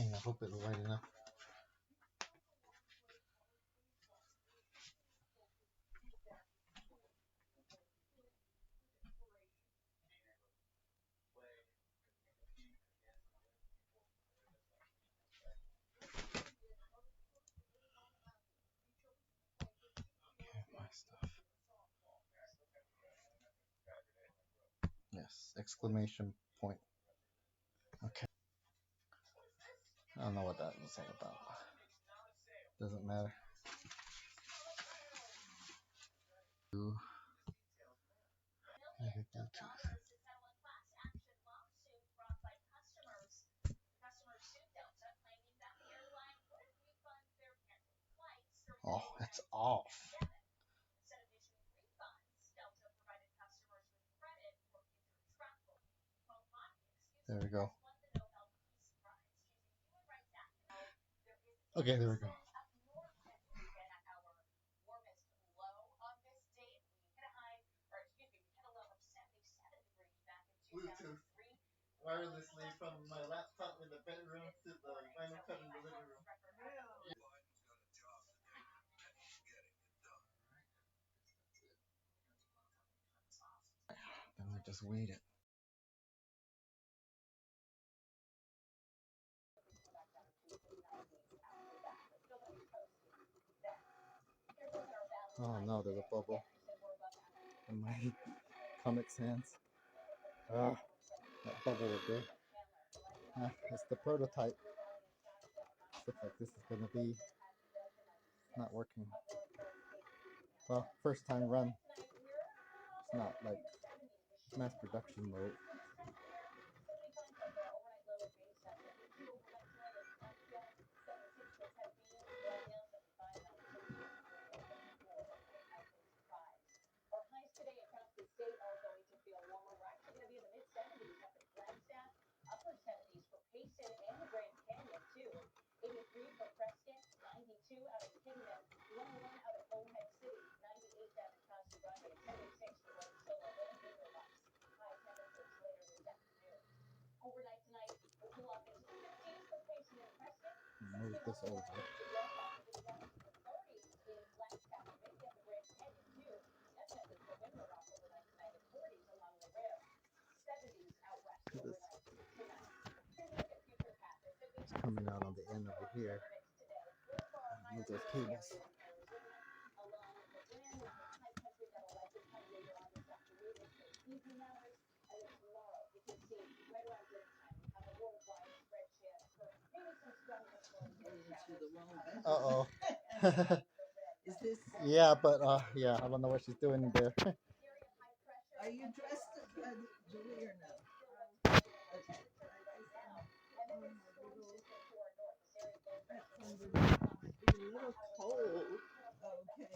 mean, I hope it's light enough. Okay, my stuff. Yes, exclamation point. Okay. I don't know what that was all about. Doesn't matter. Maybe Bluetooth. Oh, it's off. There we go. Okay, there we go. Bluetooth wirelessly from my laptop in the bedroom to the vinyl cut in the living room. Then we just wait it. Oh no, there's a bubble in my Comic Sans. Ah, that bubble right there. It's the prototype. Looks like this is gonna be not working. Well, first time run. It's not like mass production mode. Move this over. It's coming out on the end over here. Move those cables. Uh-oh. Is this? Yeah, but yeah, I don't know what she's doing there. Are you dressed as Julie or no? It's a little cold. Okay.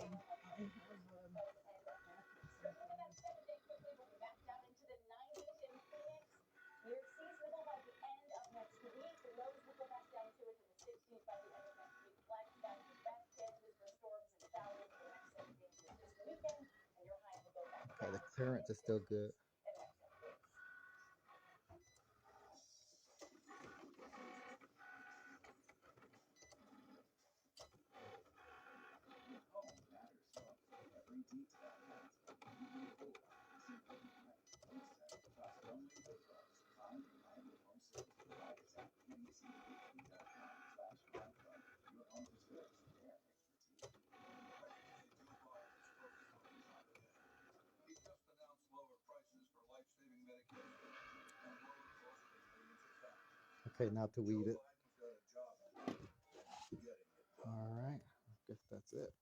Okay, the clearance is still good. Okay, now to weed it. Alright, I guess that's it.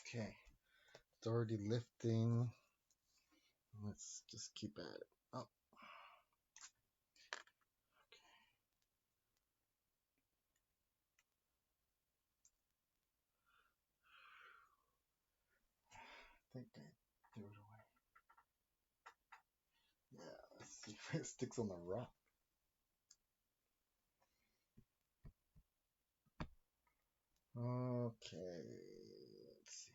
Okay, it's already lifting. Let's just keep at it. Oh. I think I threw it away. Yeah, let's see if it sticks on the rock. Okay. Let's see.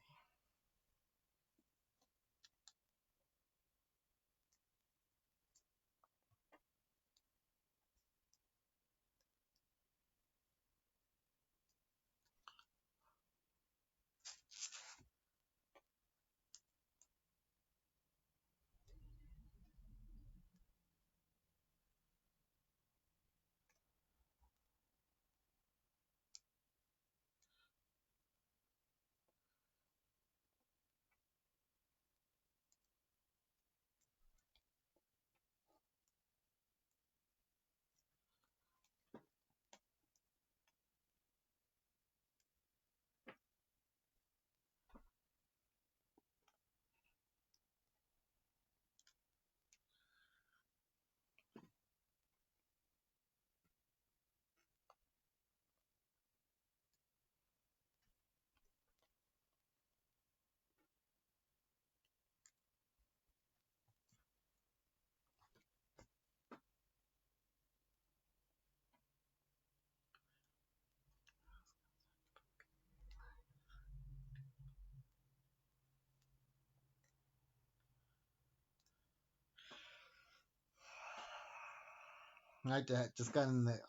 I just got in the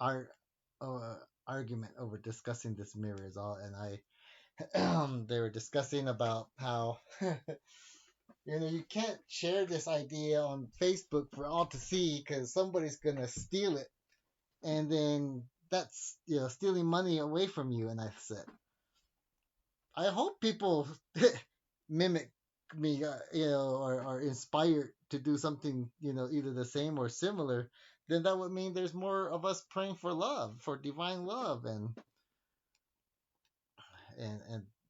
argument over discussing this mirror is all, and they were discussing about how you can't share this idea on Facebook for all to see because somebody's gonna steal it, and then that's stealing money away from you. And I said, I hope people mimic me, or are inspired to do something, either the same or similar. Then that would mean there's more of us praying for love, for divine love, and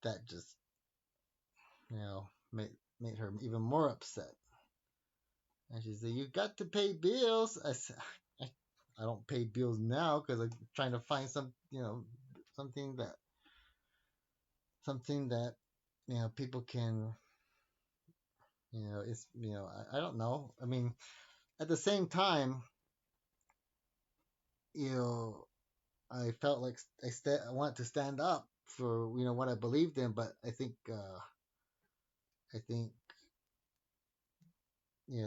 that just made her even more upset. And she said, "You got to pay bills." I said, "I, I don't pay bills now because I'm trying to find something that something that people can, it's I don't know. I mean, at the same time, you know, I felt like I wanted to stand up for what I believed in, but I think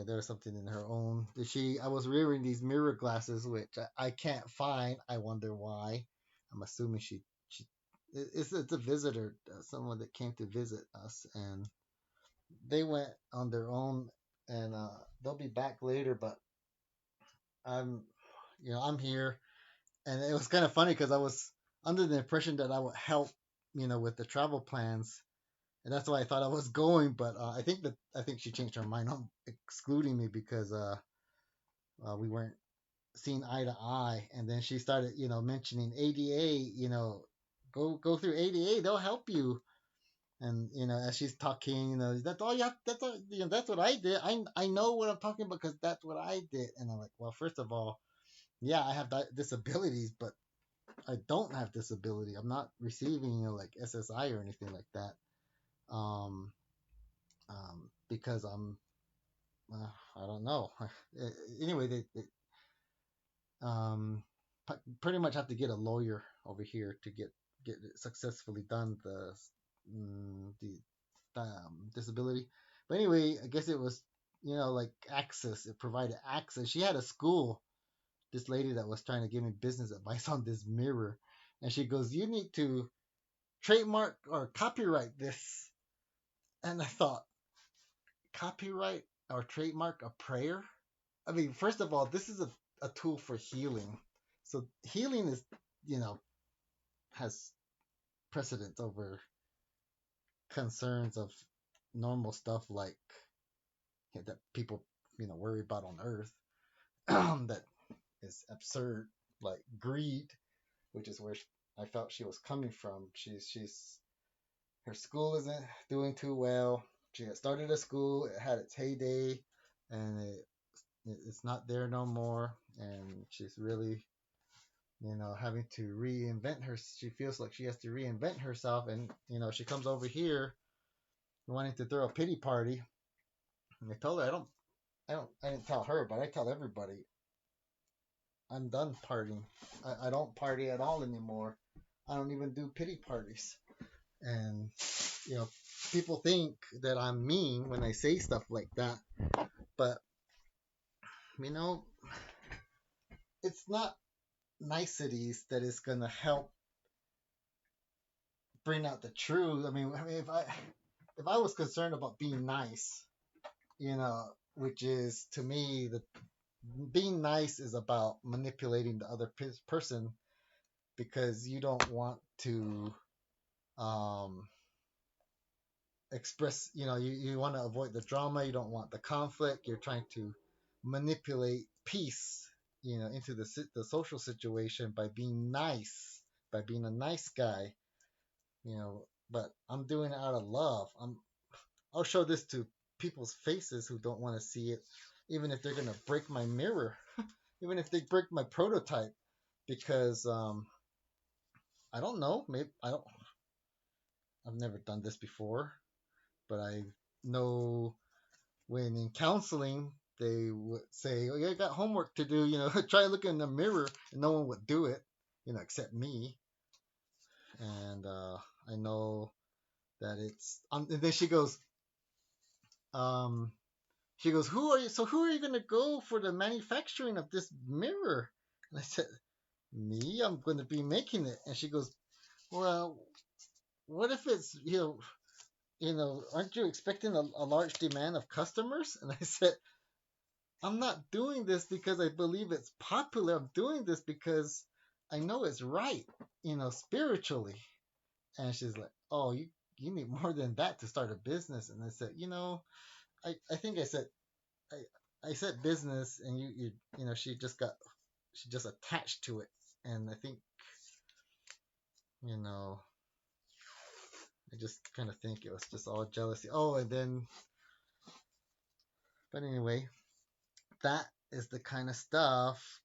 there was something in her own. I was wearing these mirror glasses, which I can't find. I wonder why. I'm assuming she it's a visitor, someone that came to visit us, and they went on their own, and they'll be back later. But I'm I'm here, and it was kind of funny because I was under the impression that I would help, with the travel plans, and that's why I thought I was going. But I think she changed her mind on excluding me because we weren't seeing eye to eye, and then she started, mentioning ADA. Go through ADA; they'll help you. And as she's talking, that's all you have. That's all. That's what I did. I know what I'm talking about because that's what I did. And I'm like, well, first of all, yeah, I have disabilities, but I don't have disability. I'm not receiving, like SSI or anything like that. Um, because I don't know. Anyway, they um, pretty much have to get a lawyer over here to get it successfully done, the disability. But anyway, I guess it was like access. It provided access. She had a school. This lady that was trying to give me business advice on this mirror, and she goes, "You need to trademark or copyright this." And I thought, copyright or trademark a prayer? I mean, first of all, this is a tool for healing. So healing is, you know, has precedence over concerns of normal stuff like that people, worry about on earth that is absurd, like greed, which is where I felt she was coming from. She's her school isn't doing too well. She had started a school, it had its heyday, and it's not there no more. And she's really, having to reinvent her. She feels like she has to reinvent herself, and she comes over here wanting to throw a pity party. And I told her I didn't tell her, but I tell everybody I'm done partying. I don't party at all anymore. I don't even do pity parties. And you know, people think that I'm mean when I say stuff like that, but you know, it's not niceties that is gonna help bring out the truth. I mean, if I was concerned about being nice, which is to me the being nice is about manipulating the other person because you don't want to um, express, you want to avoid the drama, you don't want the conflict, you're trying to manipulate peace, into the social situation by being nice, by being a nice guy, but I'm doing it out of love. I'll show this to people's faces who don't want to see it, even if they're gonna break my mirror, even if they break my prototype, because I don't know, maybe I've never done this before, but I know when in counseling they would say, "Oh, yeah, I got homework to do. Try looking in the mirror," and no one would do it, except me. And I know that it's. And then um, she goes, "Who are you? So who are you gonna go for the manufacturing of this mirror?" And I said, "Me. I'm going to be making it." And she goes, "Well, what if it's aren't you expecting a large demand of customers?" And I said, "I'm not doing this because I believe it's popular. I'm doing this because I know it's right, spiritually." And she's like, "Oh, you need more than that to start a business." And I said, I think I, I said business, and she just attached to it, and I think you know I just kind of think it was just all jealousy. Oh, and then, but anyway, that is the kind of stuff.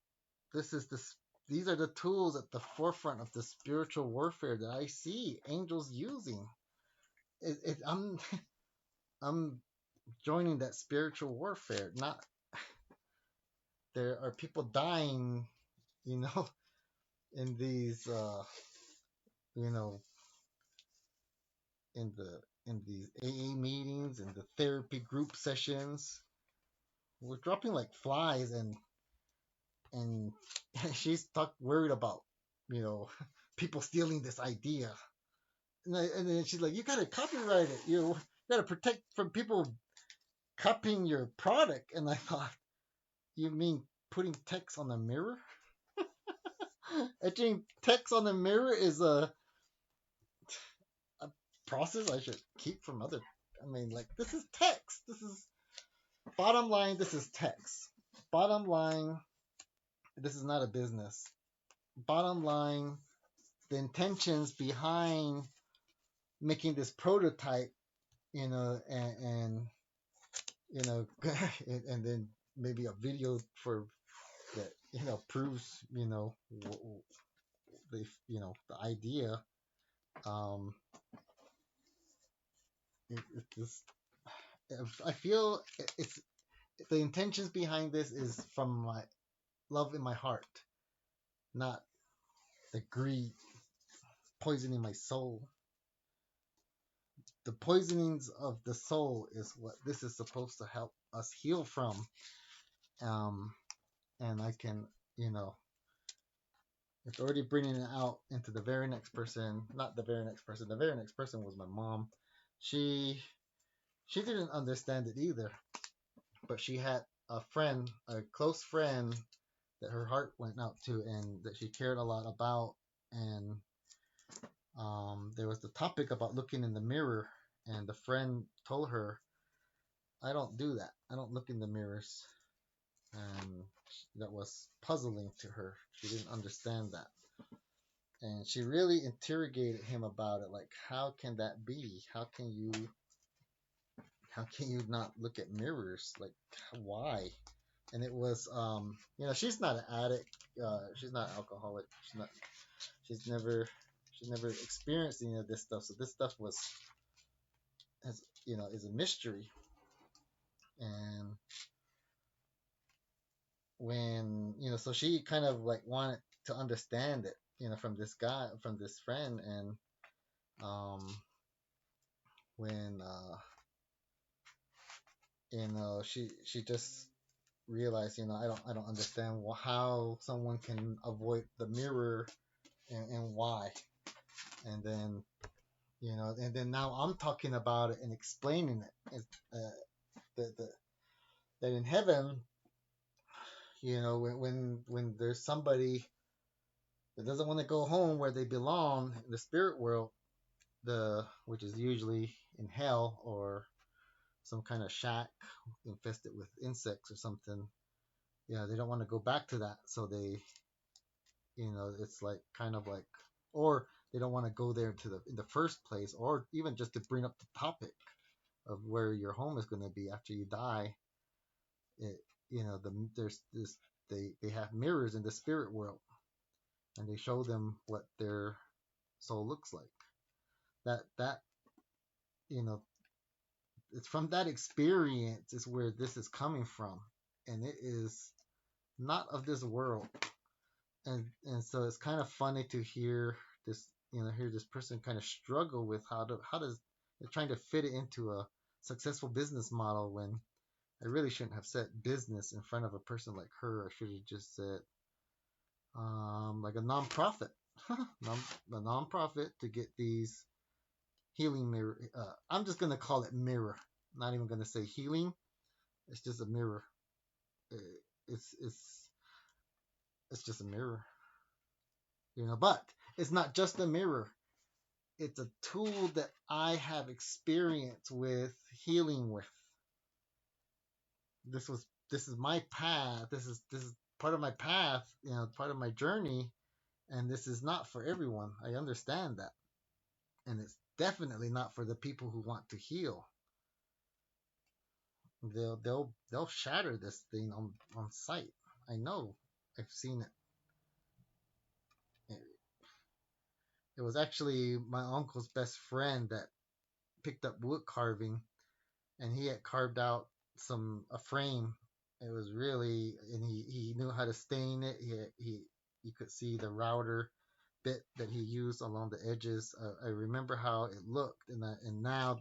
This is the these are the tools at the forefront of the spiritual warfare that I see angels using. I'm I'm joining that spiritual warfare. Not there are people dying, you know, in these, you know, in these AA meetings and the therapy group sessions. We're dropping like flies, and she's worried about, you know, people stealing this idea. And then she's like, "You gotta copyright it. You gotta protect from people copying your product." And I thought, "You mean putting text on the mirror?" Etching text on the mirror is a process I should keep from other. I mean, like, this is text. This is bottom line. This is text. Bottom line, this is not a business. Bottom line, the intentions behind making this prototype, and you know, and then maybe a video for that, proves, the idea. Um, it just, I feel it's the intentions behind this is from my love in my heart, not the greed poisoning my soul. The poisonings of the soul is what this is supposed to help us heal from. Um, and I can, you know, it's already bringing it out into the very next person. Not the very next person. The very next person was my mom. She she didn't understand it either, but she had a friend, a close friend that her heart went out to and that she cared a lot about. And there was the topic about looking in the mirror, and the friend told her, "I don't do that. I don't look in the mirrors." And that was puzzling to her. She didn't understand that. And she really interrogated him about it, like, how can that be? How can you not look at mirrors? Like, why? And it was, she's not an addict. She's not an alcoholic. She's never she's never experienced any of this stuff. So this stuff is a mystery. And when, so she kind of like wanted to understand it, from this guy, from this friend. And um when she just realized, I don't understand how someone can avoid the mirror, and why. And then now I'm talking about it and explaining it. The, the, that in heaven, when there's somebody that doesn't want to go home where they belong in the spirit world, the which is usually in hell or some kind of shack infested with insects or something. Yeah, they don't want to go back to that, so it's like kind of like, or they don't want to go there in the first place, or even just to bring up the topic of where your home is going to be after you die. It, there's this, they have mirrors in the spirit world, and they show them what their soul looks like. That you know it's from that experience is where this is coming from, and it is not of this world. And so it's kind of funny to this hear this person kind of struggle with how does they're trying to fit it into a successful business model, when I really shouldn't have said business in front of a person like her. I should have just said like a nonprofit. A nonprofit to get these healing mirror. I'm just gonna call it mirror. I'm not even gonna say healing. It's just a mirror. Uh, It's it's it's just a mirror, But it's not just a mirror. It's a tool that I have experience with healing with. This is my path. This is part of my path. Part of my journey, and this is not for everyone. I understand that, and it's definitely not for the people who want to heal. They'll shatter this thing on sight. I know. I've seen it. It was actually my uncle's best friend that picked up wood carving, and he had carved out a frame. It was really, and he knew how to stain it. He you could see the router bit that he used along the edges. I remember how it looked, and now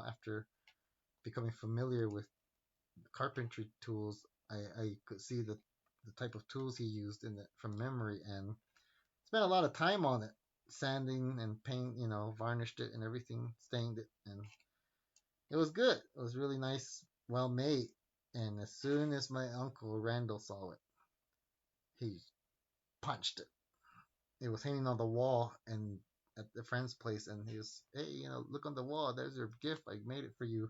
after becoming familiar with carpentry tools, I could see the type of tools he used in it from memory, and spent a lot of time on it, sanding and paint, varnished it and everything, stained it, and it was good. It was really nice, well made. And as soon as my uncle Randall saw it, he punched it. It was hanging on the wall and at the friend's place, and he was, hey, look on the wall. There's your gift. I made it for you.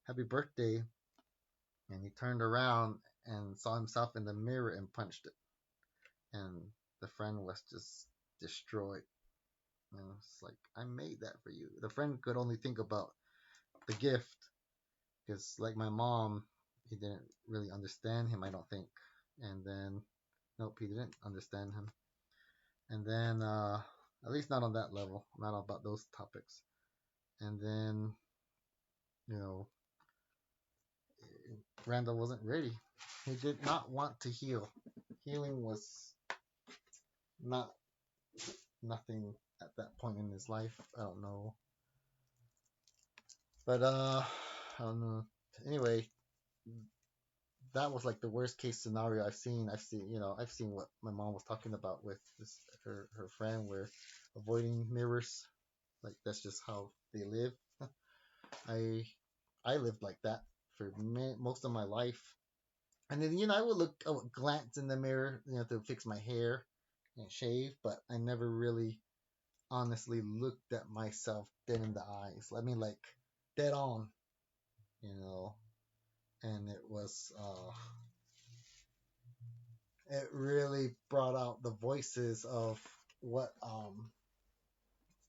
Happy birthday. And he turned around and saw himself in the mirror and punched it. And the friend was just destroyed. And it's like, I made that for you. The friend could only think about the gift, because, like my mom, he didn't really understand him, I don't think. And then, nope, he didn't understand him. And then, at least not on that level, not about those topics. And then, you know, Randall wasn't ready. He did not want to heal. Healing was not nothing at that point in his life. I don't know. But I don't know. Anyway, that was like the worst case scenario I've seen. I've seen what my mom was talking about with her friend, where avoiding mirrors, like that's just how they live. I I lived like that for most of my life. And then I would glance in the mirror, to fix my hair and shave, but I never really honestly looked at myself dead in the eyes. I mean, like dead on, you know. And it really brought out the voices of what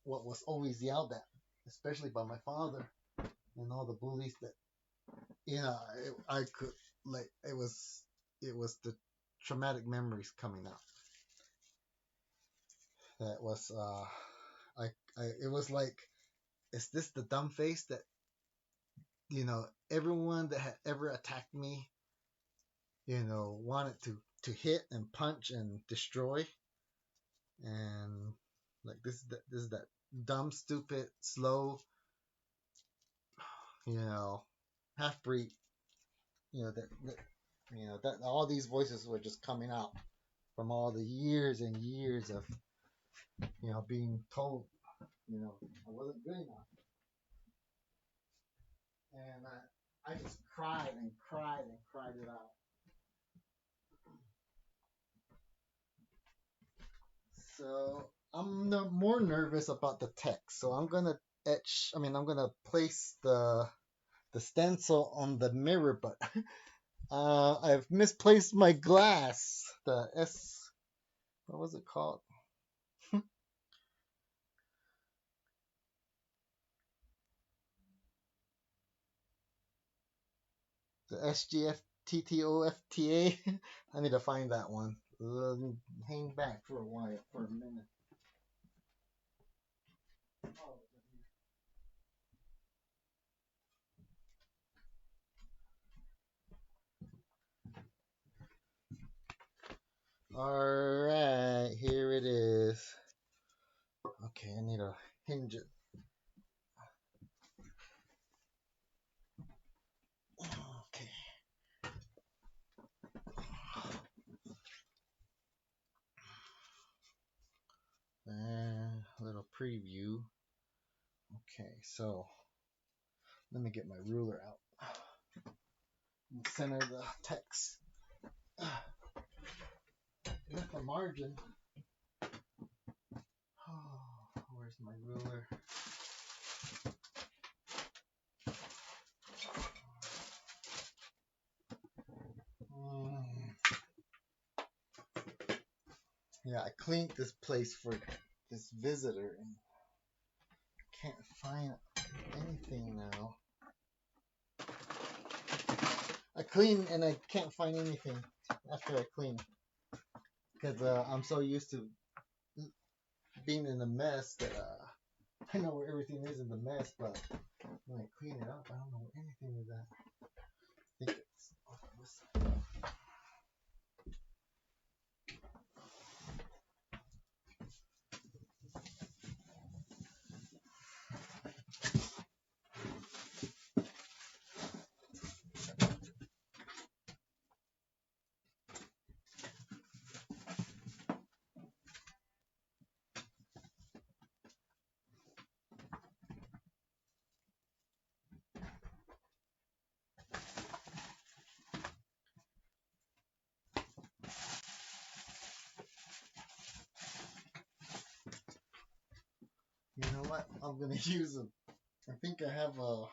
was always yelled at, especially by my father and all the bullies that I could, like, it was the traumatic memories coming out. That was I it was like, is this the dumb face that everyone that had ever attacked me wanted to hit and punch and destroy? And like this is that dumb, stupid, slow, you know, half breed, that all these voices were just coming out from all the years and years of being told I wasn't good enough, and I just cried and cried and cried it out. So I'm more nervous about the text. So I'm gonna I'm gonna place the stencil on the mirror, but I've misplaced my glass. The what was it called? The SGFTTOFTA. I need to find that one. Hang back for a while, for a minute. All right, here it is. Okay, I need to hinge it. Okay. A little preview. Okay, so let me get my ruler out and center the text. With the margin. Oh, where's my ruler? Mm. Yeah, I cleaned this place for this visitor and can't find anything now. I clean and I can't find anything after I clean because I'm so used to being in a mess that I know where everything is in the mess, but when I clean it up, I don't know where anything is at. I think it's you know what? I'm gonna use a. I think I have a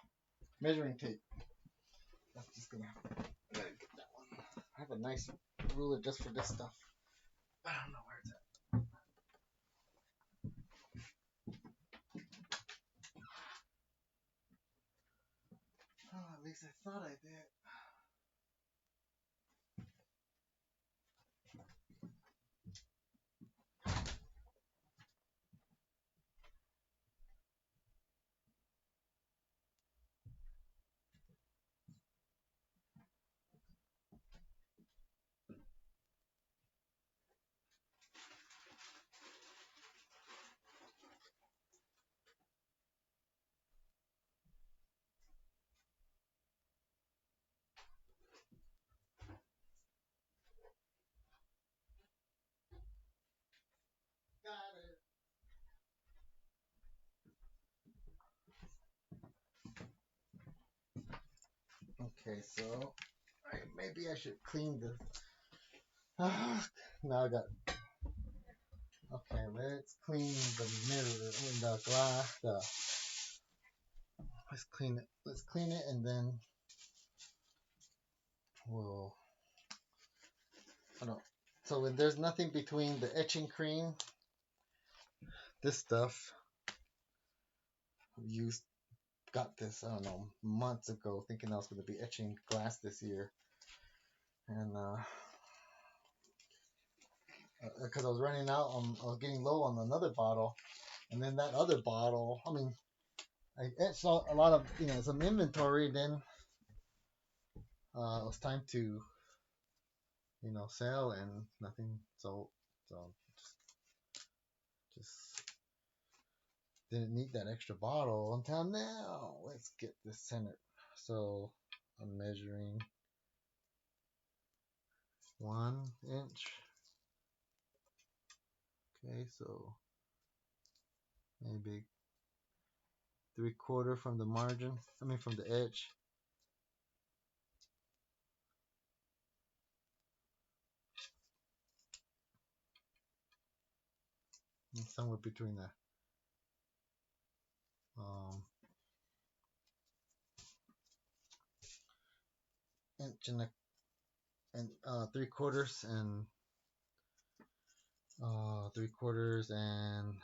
measuring tape. I'm just gonna. I gotta get that one. I have a nice ruler just for this stuff. I don't know where it's at. Oh, at least I thought I did. Got it. Okay, so maybe I should clean the. Now I got. Okay, let's clean the mirror, the glass. Let's clean it. Let's clean it, and then we'll. I don't. So when there's nothing between the etching cream, this stuff used got this. I don't know, months ago, thinking I was going to be etching glass this year, and because I was running out I was getting low on another bottle, and then that other bottle. I mean, I etched a lot of some inventory. Then it was time to sell, and nothing sold. So Didn't need that extra bottle until now. Let's get this centered. So I'm measuring 1 inch. Okay, so maybe 3/4 from the margin. I mean from the edge. And somewhere between the um, inch and 3/4 and 3/4 and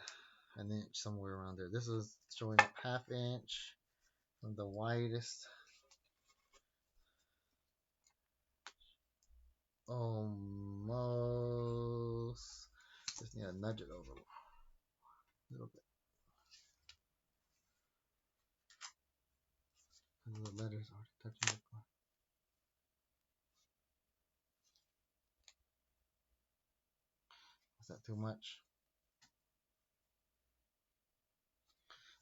an inch, somewhere around there. This is showing up 1/2 inch from the widest. Almost. Just need to nudge it over a little bit. And the letters are touching the glass. Is that too much?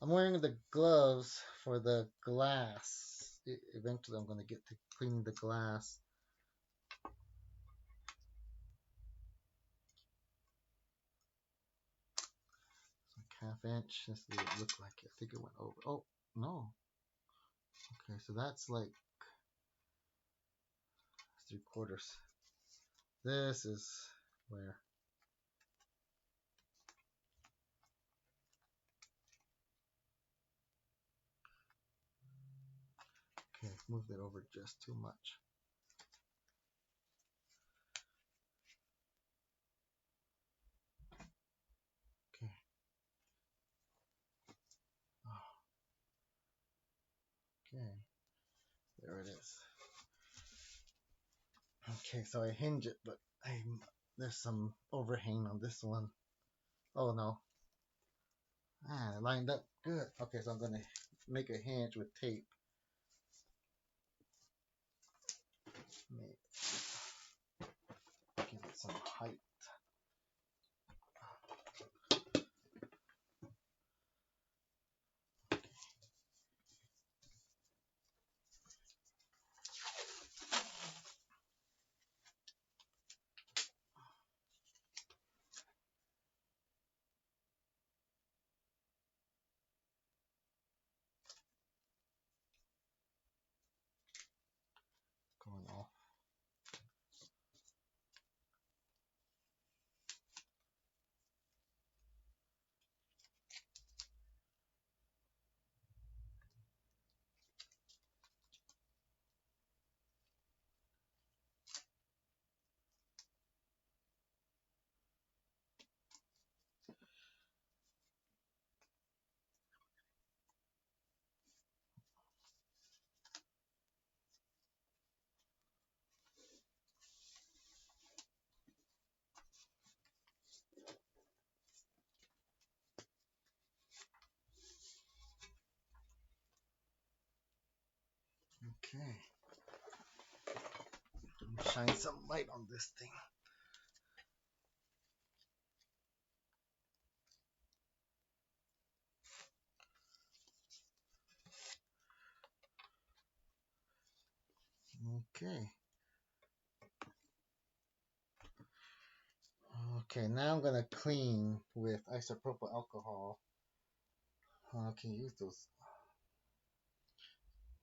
I'm wearing the gloves for the glass. Eventually, I'm going to get to cleaning the glass. Like 1/2 inch. This is what it looked like. I think it went over. Oh, no. Okay, so that's like 3/4. This is where. Okay, moved it over just too much. Okay. Oh, okay. There it is. Okay, so I hinge it, but there's some overhang on this one. Oh no. It lined up good. Okay, so I'm gonna make a hinge with tape. Give it some height. Going off. Okay. Shine some light on this thing. Okay. Okay, now I'm gonna clean with isopropyl alcohol. I can use those.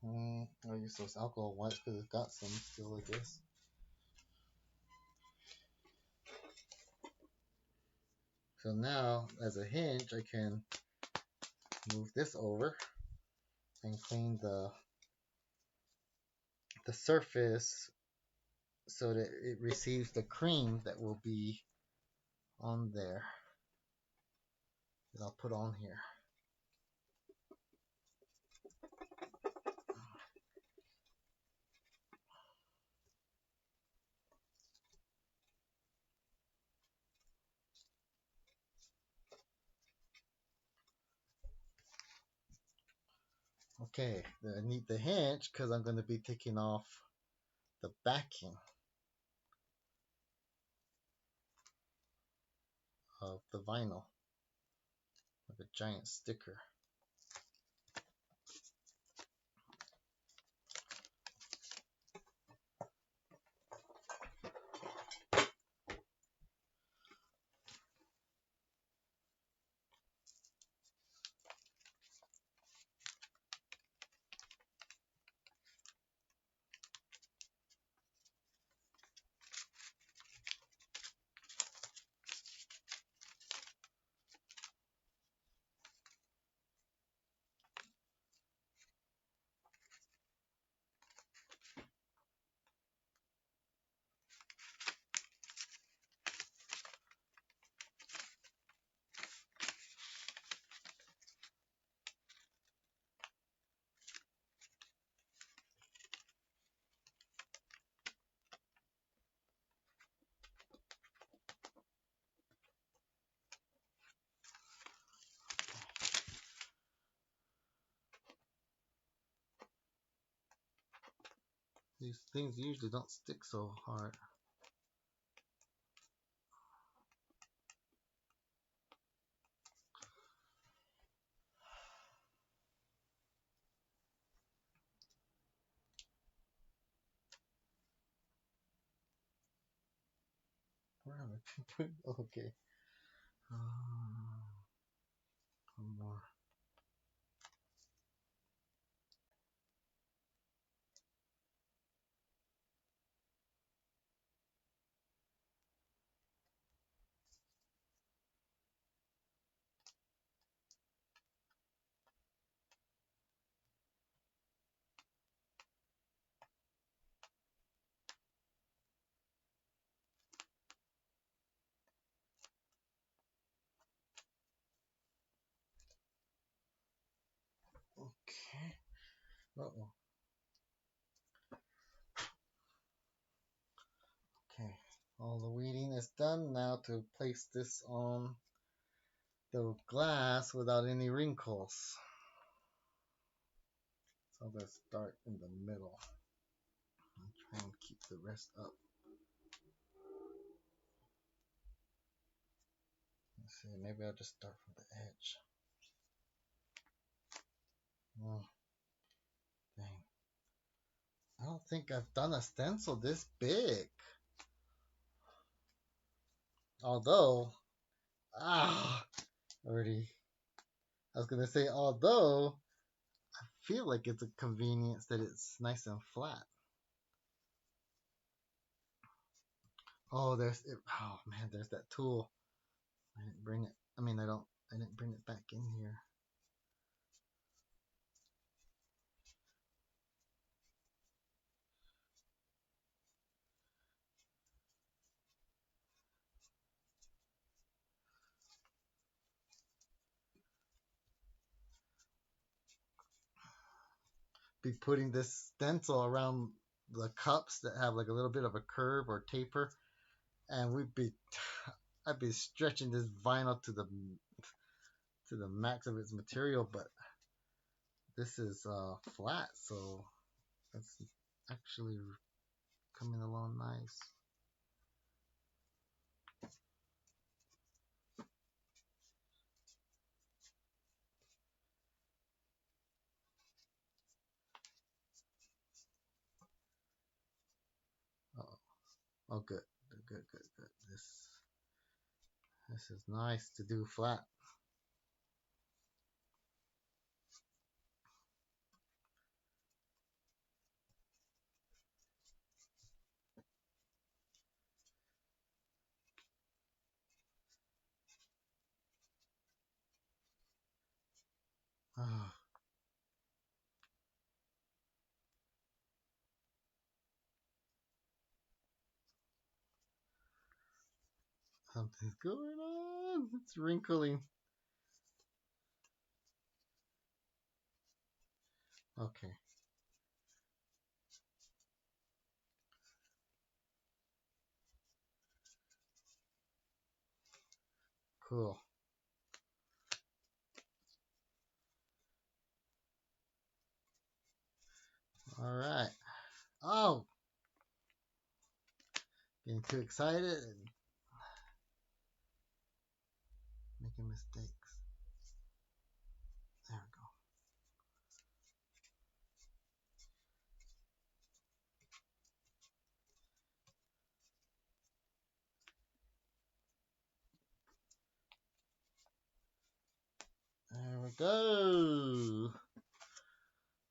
I'll use those alcohol wipes because it's got some still, I guess. So now, as a hinge, I can move this over and clean the surface so that it receives the cream that will be on there that I'll put on here. Okay, I need the hinge because I'm going to be taking off the backing of the vinyl. like a giant sticker. These things usually don't stick so hard. Where am I putting? Okay. One more. Okay. Uh-oh. Okay. All the weeding is done. Now to place this on the glass without any wrinkles. So let's start in the middle and try and keep the rest up. Let's see, maybe I'll just start from the edge. Oh, dang. I don't think I've done a stencil this big. Although, already. I was gonna say, although I feel like it's a convenience that it's nice and flat. Oh, oh man, there's that tool. I didn't bring it. I mean, I didn't bring it back in here. Be putting this stencil around the cups that have like a little bit of a curve or taper, and I'd be stretching this vinyl to the max of its material, but this is flat, so it's actually coming along nice. Oh, oh, good, good, good, good. This is nice to do flat. Oh, something's going on. It's wrinkling. Okay. Cool. All right. Oh, getting too excited and making mistakes. Go.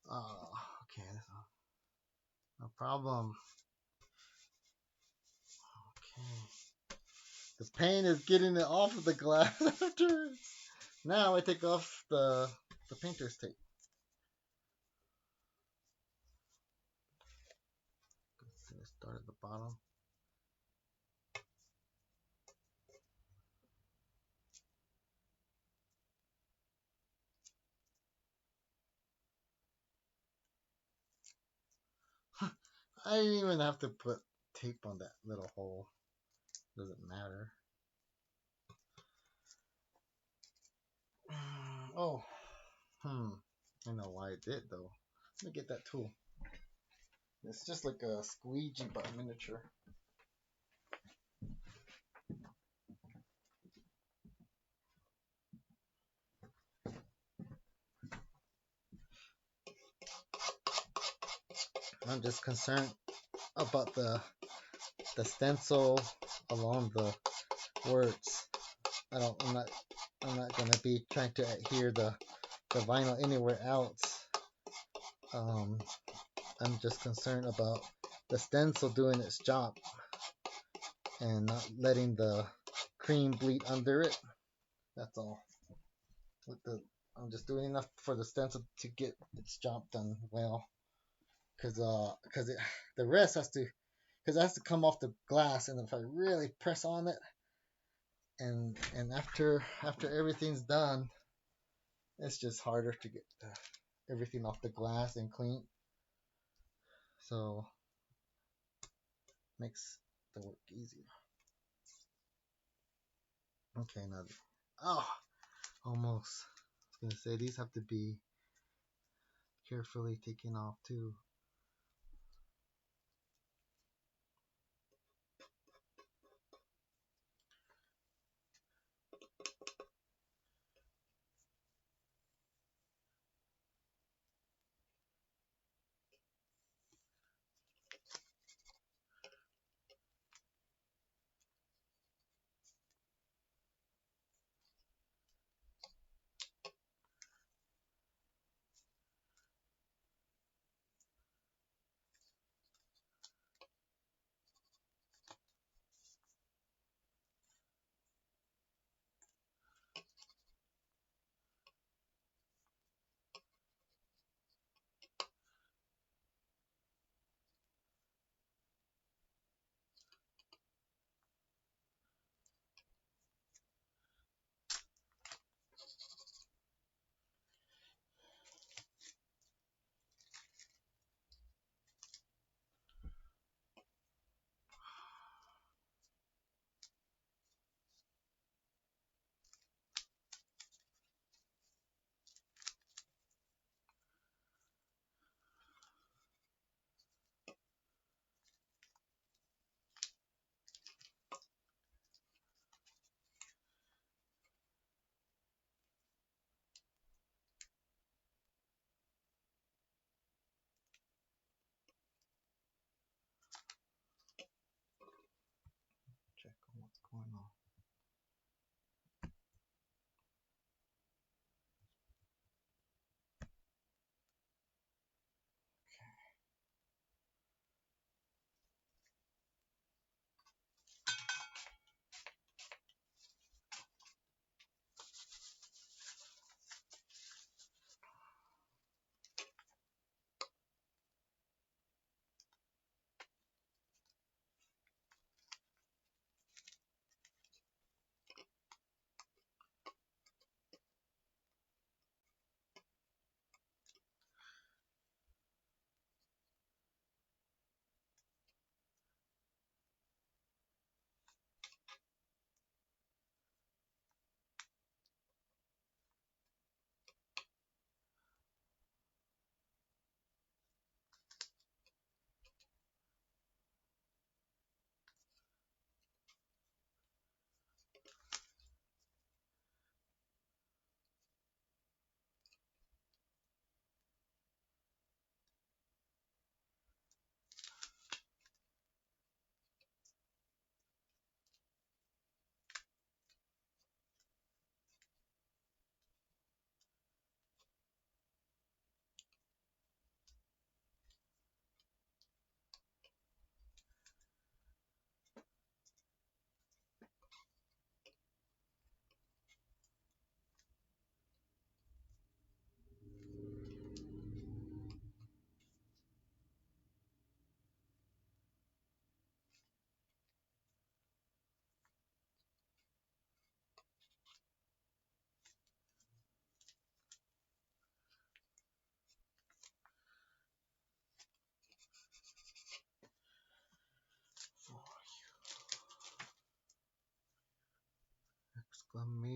Oh, okay. No problem. Okay. The pain is getting it off of the glass after. Now I take off the painter's tape. Start at the bottom. I didn't even have to put tape on that little hole. Doesn't matter. Oh, I know why I did though. Let me get that tool. It's just like a squeegee but miniature. I'm just concerned about the stencil along the words. I'm not gonna be trying to adhere the vinyl anywhere else. I'm just concerned about the stencil doing its job and not letting the cream bleed under it. That's all. With the I'm just doing enough for the stencil to get its job done well, cause the rest has to because it has to come off the glass, and if I really press on it, and after everything's done, it's just harder to get everything off the glass and clean. So makes the work easier. Okay, now oh, almost. I was gonna say these have to be carefully taken off too.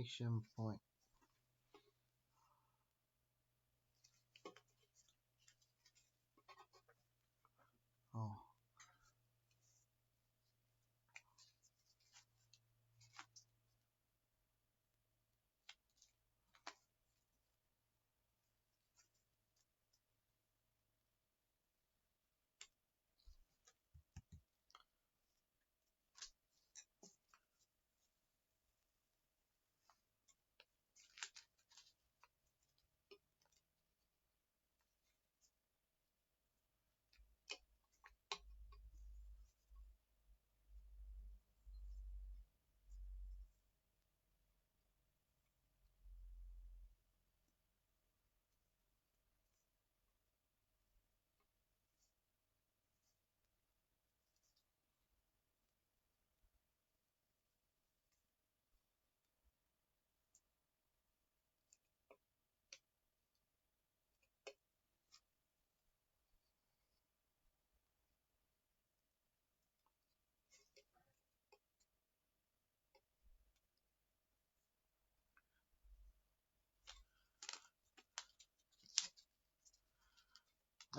Exclamation point. Oh.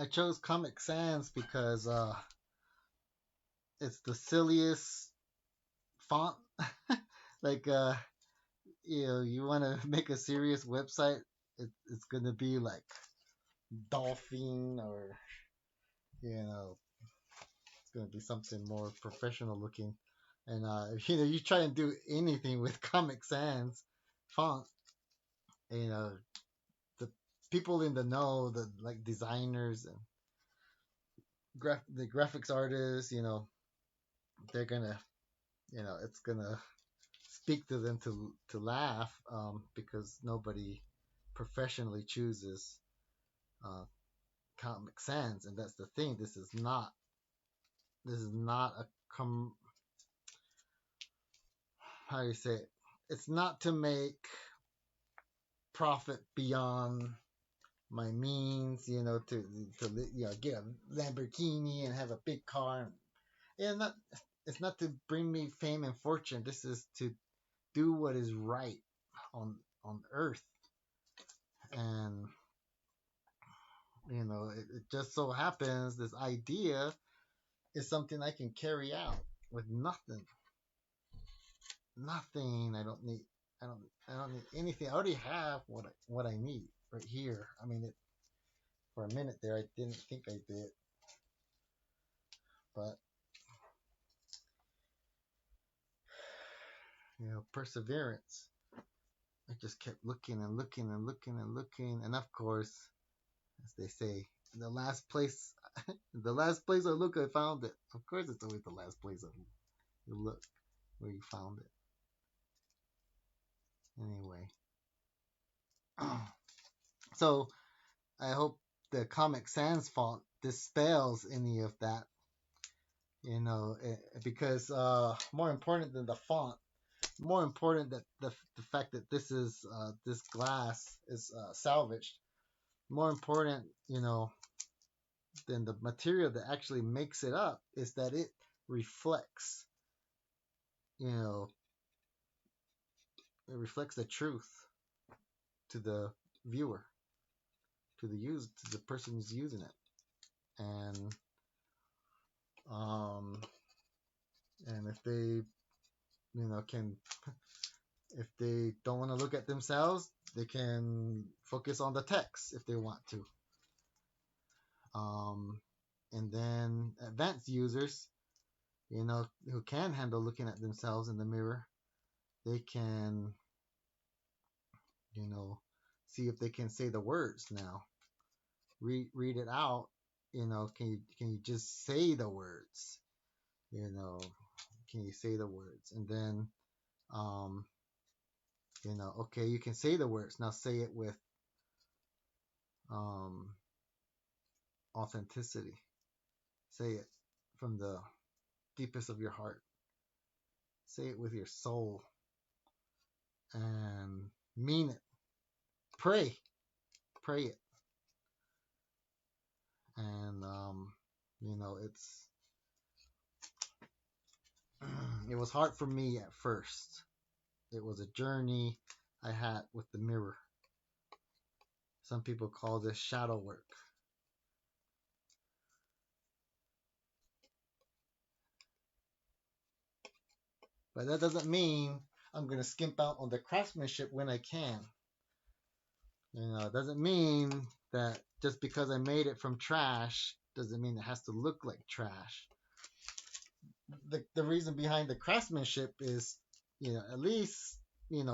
I chose Comic Sans because it's the silliest font. like you want to make a serious website, it's gonna be like dolphin, or it's gonna be something more professional looking. And you try and do anything with Comic Sans font, you know, the people in the know, the like designers and the graphics artists, they're gonna, it's gonna speak to them to laugh, because nobody professionally chooses uh, Comic Sans, and that's the thing. This is not a how do you say it? It's not to make profit beyond my means, to get a Lamborghini and have a big car. And not it's not to bring me fame and fortune. This is to do what is right on on earth. And it just so happens this idea is something I can carry out with nothing. Nothing. I don't need anything. I already have what I need right here. I mean, for a minute there I didn't think I did, but perseverance. I just kept looking and looking and looking and looking, and of course, as they say, the last place, the last place I look, I found it. Of course, it's always the last place you look where you found it. Anyway, so I hope the Comic Sans font dispels any of that. Because more important than the font, more important that the fact that this glass is salvaged. More important, than the material that actually makes it up is that it reflects, you know, it reflects the truth to the viewer, to the person who's using it, and um, and if they, can, if they don't want to look at themselves, they can focus on the text if they want to. Um, and then advanced users, who can handle looking at themselves in the mirror, they can, you know, see if they can say the words now. Read it out. Can you just say the words? You know, can you say the words? And then, um, okay, you can say the words. Now say it with um, authenticity. Say it from the deepest of your heart. Say it with your soul and mean it. Pray it. And it's it was hard for me at first. It was a journey. I had with the mirror. Some people call this shadow work. But that doesn't mean I'm going to skimp out on the craftsmanship when I can. It doesn't mean that just because I made it from trash doesn't mean it has to look like trash. The reason behind the craftsmanship is, at least,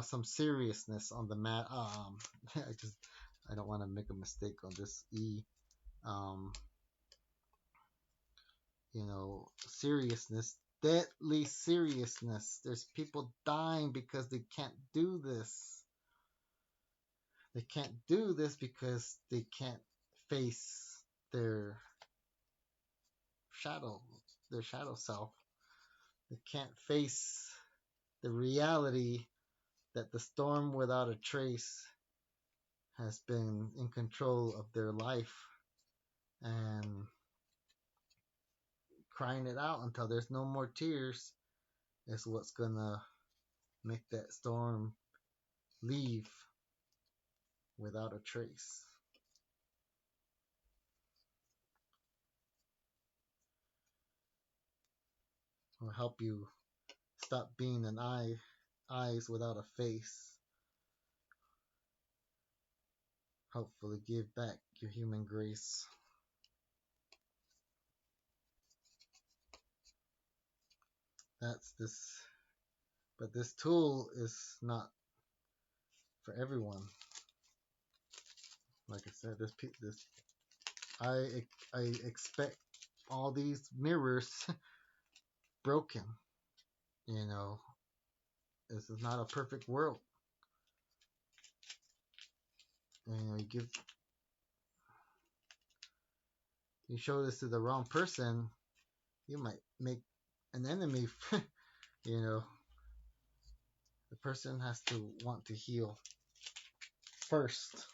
some seriousness on the mat. I don't want to make a mistake on this E. Um, Seriousness, deadly seriousness. There's people dying because they can't do this. They can't do this because they can't face their shadow, their shadow self. They can't face the reality that the storm without a trace has been in control of their life, and crying it out until there's no more tears is what's gonna make that storm leave without a trace. Will help you stop being an eyes without a face. Hopefully give back your human grace. That's this, but this tool is not for everyone. Like I said, this I expect all these mirrors broken. You know, this is not a perfect world. You show this to the wrong person, you might make an enemy. you know, the person has to want to heal first.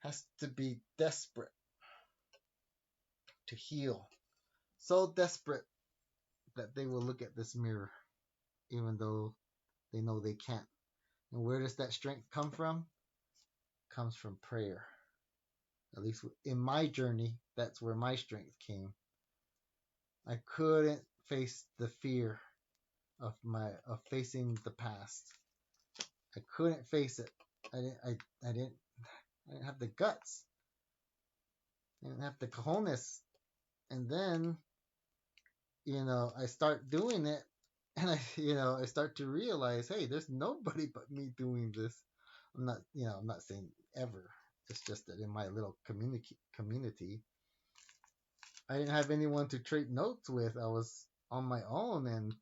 Has to be desperate to heal. So desperate that they will look at this mirror, even though they know they can't. And where does that strength come from? It comes from prayer. At least in my journey, that's where my strength came. I couldn't face the fear of facing the past. I couldn't face it. I didn't have the guts. I didn't have the cojones. And then, I start doing it, and I start to realize, hey, there's nobody but me doing this. I'm not saying ever. It's just that in my little community, I didn't have anyone to trade notes with. I was on my own, and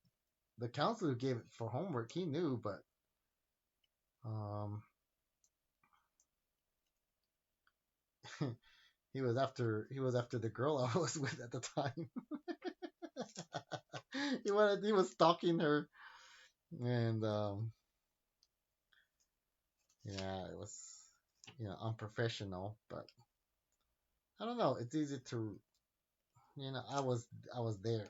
the counselor gave it for homework. He knew, but um, he was after the girl I was with at the time. He was stalking her, and yeah, it was unprofessional. But I don't know. It's easy to I was there.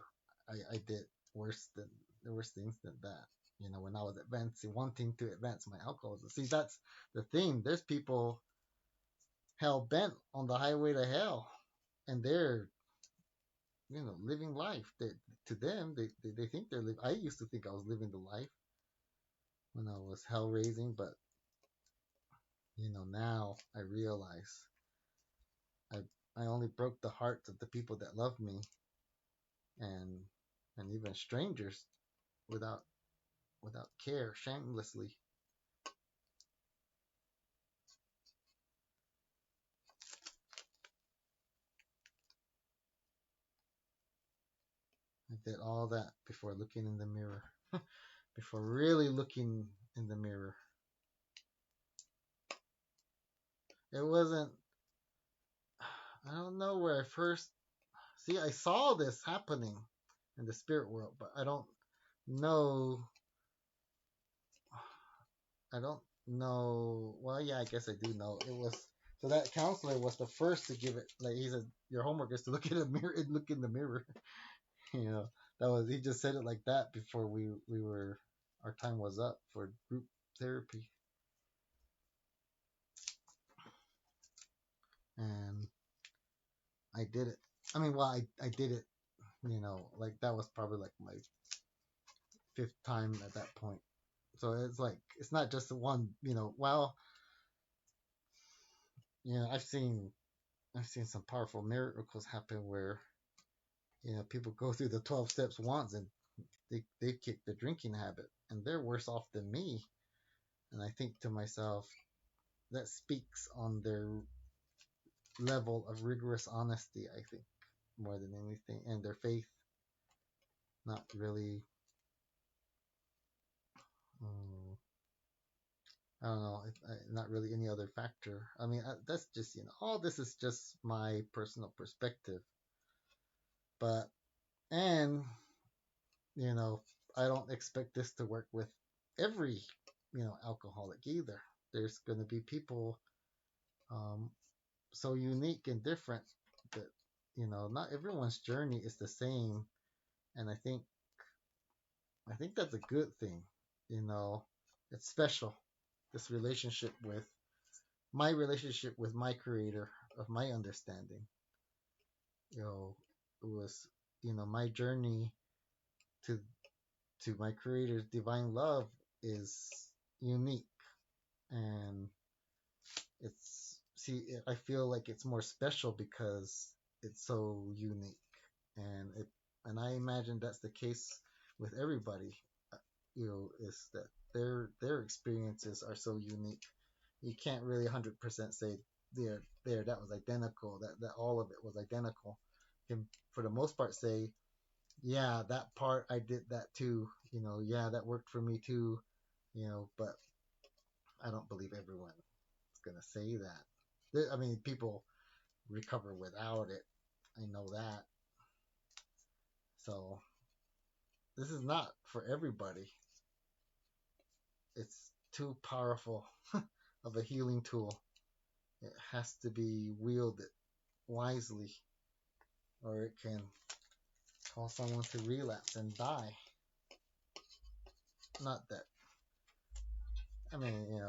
I did worse things than that. When I was advancing, wanting to advance my alcoholism. See, that's the thing. There's people hell bent on the highway to hell, and they're living life. To them, they think they're living. I used to think I was living the life when I was hell raising, but now I realize I I only broke the hearts of the people that love me, and even strangers without care, shamelessly. I did all that before looking in the mirror, before really looking in the mirror. It wasn't. I don't know where I first see. I saw this happening in the spirit world, but I don't know. I don't know. Well, yeah, I guess I do know. It was so that counselor was the first to give it. Like he said, your homework is to look in the mirror and look in the mirror. you know, that was he just said it like that before we were. our time was up for group therapy, and I did it. I mean, well, I did it. Like that was probably like my fifth time at that point. So it's like it's not just the one. Well, I've seen some powerful miracles happen where people go through the 12 steps once and they kick the drinking habit and they're worse off than me. And I think to myself, that speaks on their level of rigorous honesty, I think, more than anything, and their faith, not really. um, I don't know, not really any other factor. I mean, that's just, all this is just my personal perspective. But, and, you know, I don't expect this to work with every, alcoholic either. There's going to be people um, so unique and different that, not everyone's journey is the same. And I think that's a good thing. You know, it's special. This relationship with my creator of my understanding. You know, it was, my journey to my creator's divine love is unique, and I feel like it's more special because it's so unique, and I imagine that's the case with everybody. Is that their experiences are so unique. You can't really 100% say that was identical, that all of it was identical. You can, for the most part, say, yeah, that part I did that too. Yeah, that worked for me too. But I don't believe everyone is gonna say that. I mean, people recover without it. I know that. So this is not for everybody. It's too powerful of a healing tool. It has to be wielded wisely, or it can cause someone to relapse and die. Not that. I mean,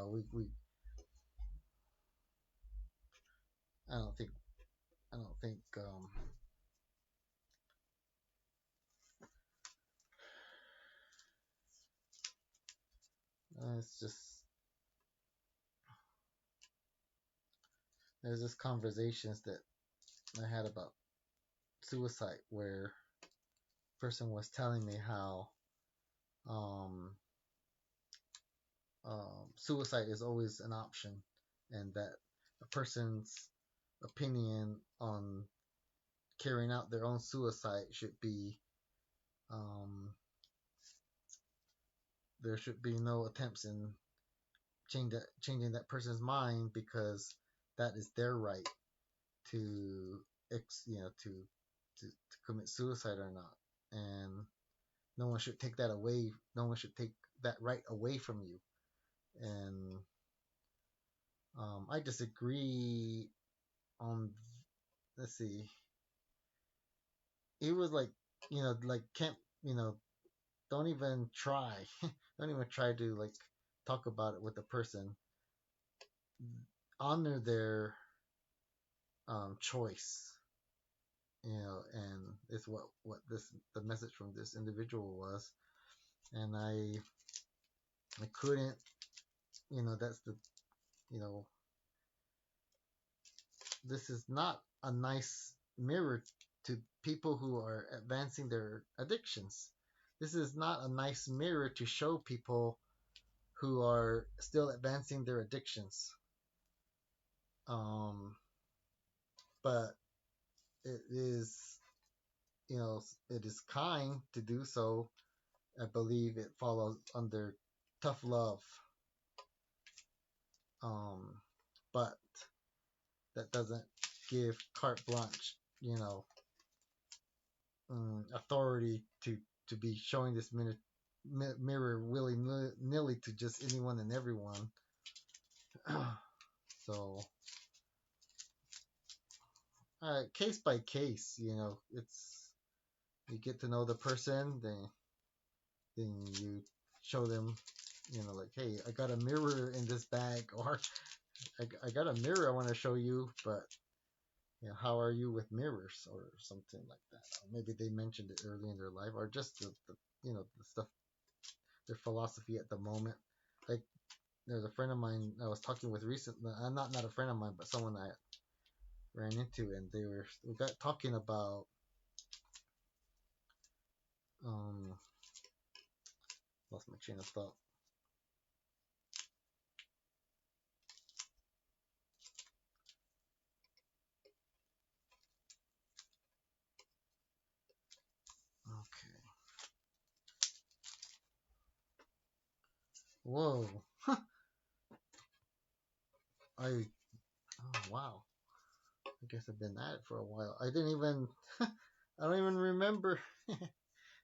I don't think. I don't think. It's just there's just conversations that I had about suicide where a person was telling me how um, suicide is always an option, and that a person's opinion on carrying out their own suicide should be um, there should be no attempts in changing that person's mind because that is their right to to commit suicide or not, and no one should take that away. No one should take that right away from you. And I disagree on. Let's see. He was like, like can't, you know, don't even try, don't even try to like talk about it with the person. Honor their choice, and it's what this the message from this individual was, and I couldn't, that's the, you know, this is not a nice mirror to people who are advancing their addictions. This is not a nice mirror to show people who are still advancing their addictions. Um, but it is, it is kind to do so. I believe it follows under tough love. Um, but that doesn't give carte blanche, authority to be showing this mirror willy nilly to just anyone and everyone. So, case by case, it's you get to know the person, then you show them, like, hey, I got a mirror in this bag, or I got a mirror I want to show you, but how are you with mirrors or something like that? Or maybe they mentioned it early in their life, or just the stuff, their philosophy at the moment. Like there's a friend of mine I was talking with recently. Not a friend of mine, but someone I ran into, and we got talking about um lost my train of thought. Okay. Whoa. I Oh wow. I guess I've been at it for a while. I didn't even I don't even remember.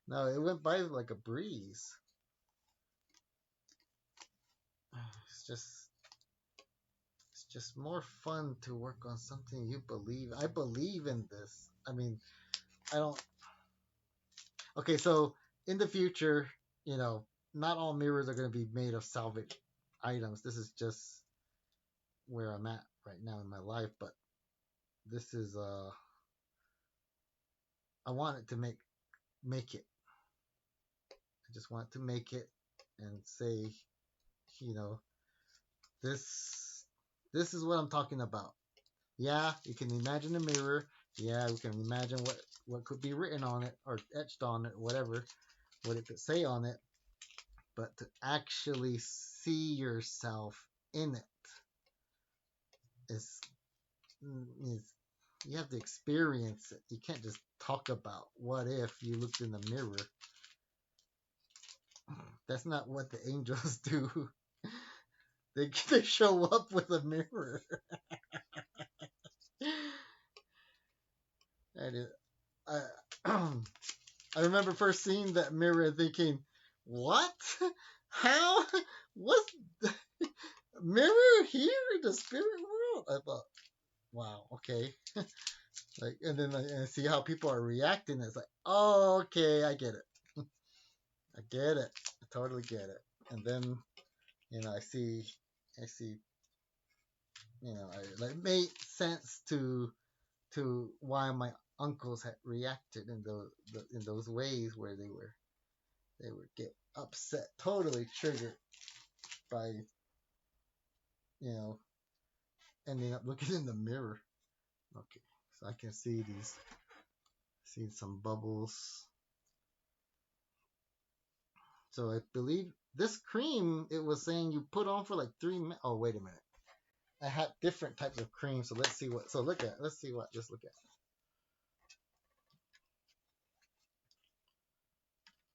No, it went by like a breeze. It's just it's just more fun to work on something you believe. I believe in this. I mean, I don't. Okay, so in the future, you know, not all mirrors are going to be made of salvage items. This is just where I'm at right now in my life, but this is I want it to make it. I just want to make it and say, you know, this this is what I'm talking about. Yeah, you can imagine a mirror. Yeah, we can imagine what could be written on it or etched on it, whatever, what it could say on it. But to actually see yourself in it is, is you have to experience it. You can't just talk about what if you looked in the mirror. That's not what the angels do. They show up with a mirror. And I, I remember first seeing that mirror and thinking, what? How? What's the mirror here in the spirit world? I thought, wow, okay. Like, and then I see how people are reacting. It's like, oh, okay, I get it. I get it. I totally get it. And then, I see, like, it made sense to why my uncles had reacted in those ways where they would get upset, totally triggered by you know ending up looking in the mirror. Okay, so I can see some bubbles. So I believe this cream, it was saying you put on for like 3 minutes. Oh, wait a minute. I had different types of cream. So let's see what. So let's see what. Just look at.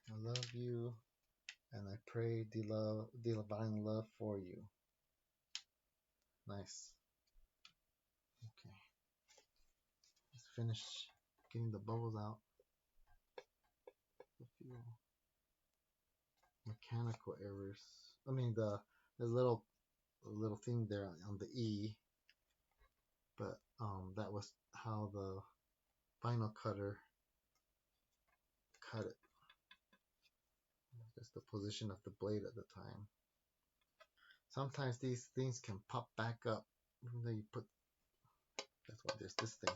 I love you, and I pray the divine love for you. Nice. Okay, let's finish getting the bubbles out. A few mechanical errors. I mean the little thing there on the E, but that was how the vinyl cutter cut it. Just the position of the blade at the time. Sometimes these things can pop back up. Even though you put, that's why there's this thing.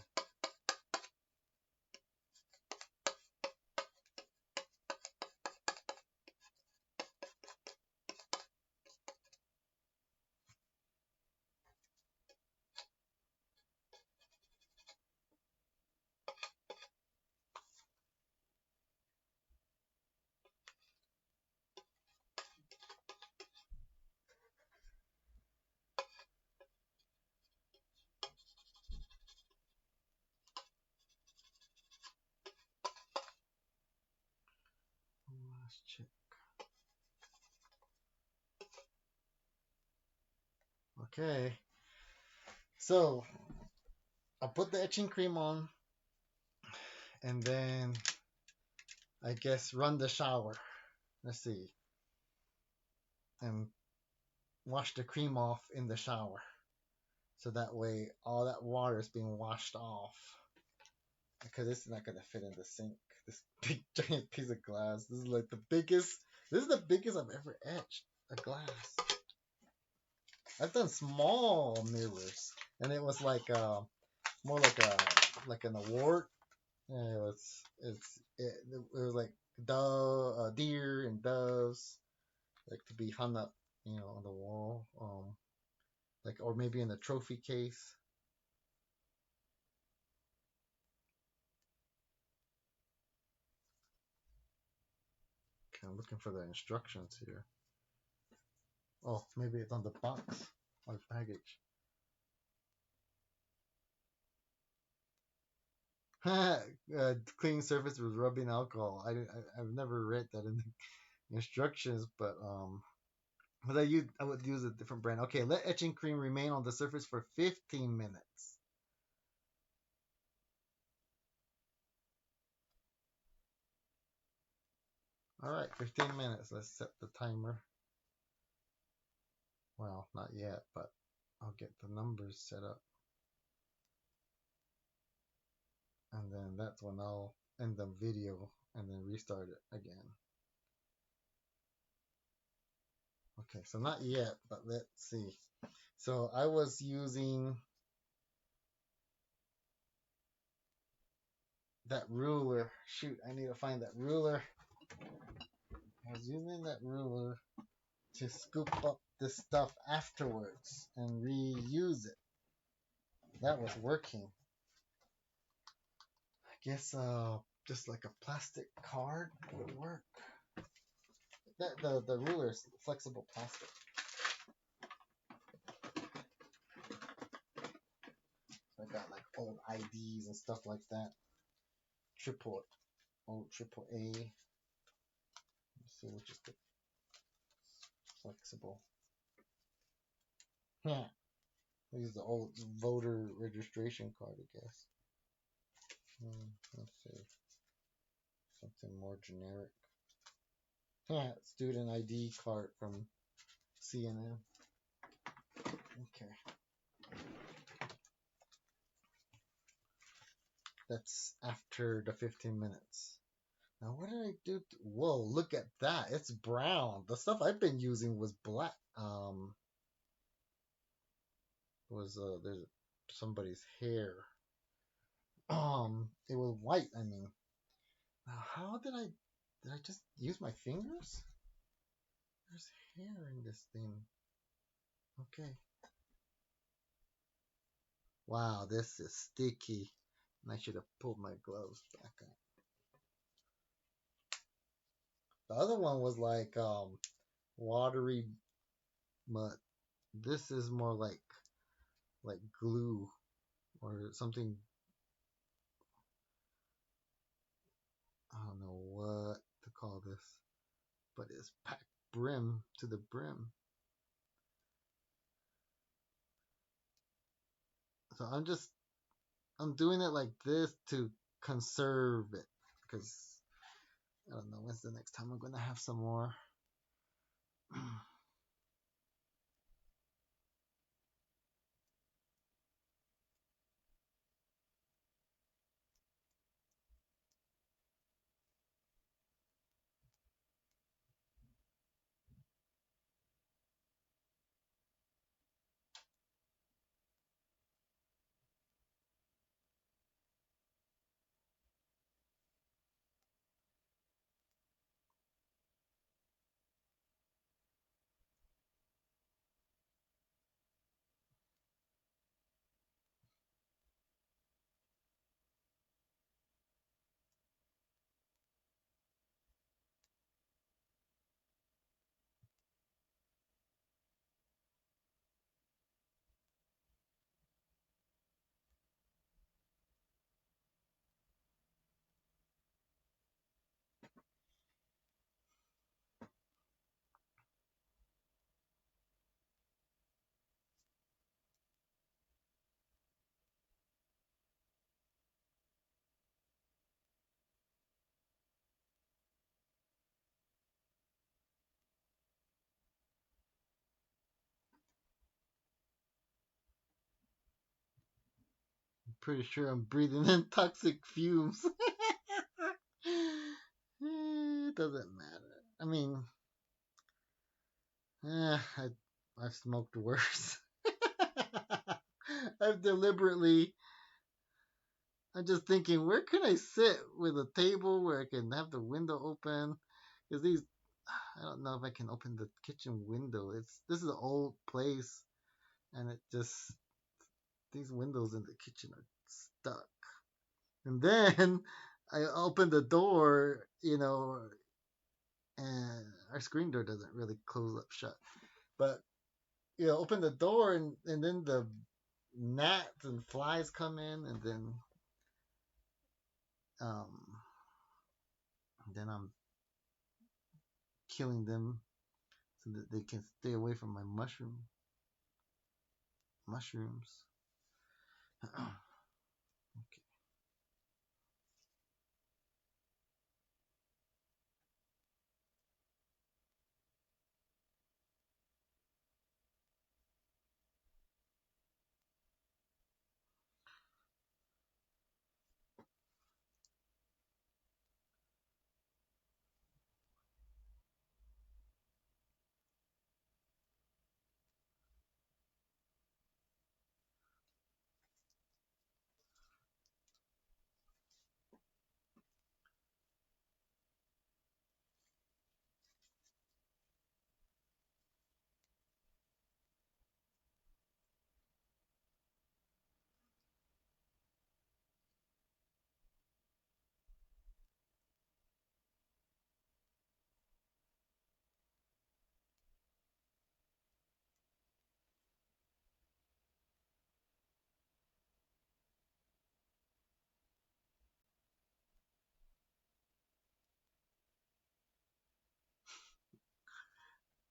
Let's check. Okay, so I put the etching cream on, and then I guess run the shower. Let's see, and wash the cream off in the shower, so that way all that water is being washed off. Because this is not gonna fit in the sink. This big giant piece of glass. This is like the biggest This is the biggest I've ever etched a glass. I've done small mirrors, and it was like more like an award. And it was like deer and doves, like to be hung up, on the wall, like or maybe in a trophy case. Okay, I'm looking for the instructions here. Oh, maybe it's on the box or package. Cleaning surface with rubbing alcohol. I've never read that in the instructions, but I would use a different brand. Okay, let etching cream remain on the surface for 15 minutes. All right, 15 minutes. Let's set the timer. Well, not yet, but I'll get the numbers set up. And then that's when I'll end the video and then restart it again. Okay, so not yet, but let's see. So I was using that ruler. Shoot, I need to find that ruler. I was using that ruler to scoop up this stuff afterwards and reuse it. That was working. I guess just like a plastic card would work. The ruler is flexible plastic. So I got like old IDs and stuff like that. Triple A. Let's see which is the flexible. Yeah. Use the old voter registration card, I guess. Let's see. Something more generic. Yeah, student ID card from CNN. Okay. That's after the 15 minutes. Now, what did I do? Whoa, look at that. It's brown. The stuff I've been using was black. There's somebody's hair. It was white, I mean. Now, how did I just use my fingers? There's hair in this thing. Okay. Wow, this is sticky. And I should have pulled my gloves back on. The other one was like watery mud. This is more like glue or something. I don't know what to call this, but it's packed brim to the brim. So I'm doing it like this to conserve it because I don't know when's the next time I'm gonna have some more. Pretty sure I'm breathing in toxic fumes. It doesn't matter. I mean, I've smoked worse. I've deliberately. I'm just thinking, where can I sit with a table where I can have the window open? Because these, I don't know if I can open the kitchen window. This is an old place, and it just these windows in the kitchen are stuck. And then I open the door, and our screen door doesn't really close up shut. But open the door, and then the gnats and flies come in, and um, then I'm killing them so that they can stay away from my mushrooms. Okay.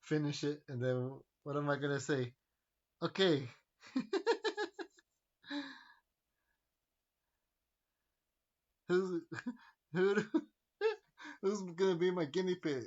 Finish it, and then what am I gonna say? Okay, who's who? Who's gonna be my guinea pig?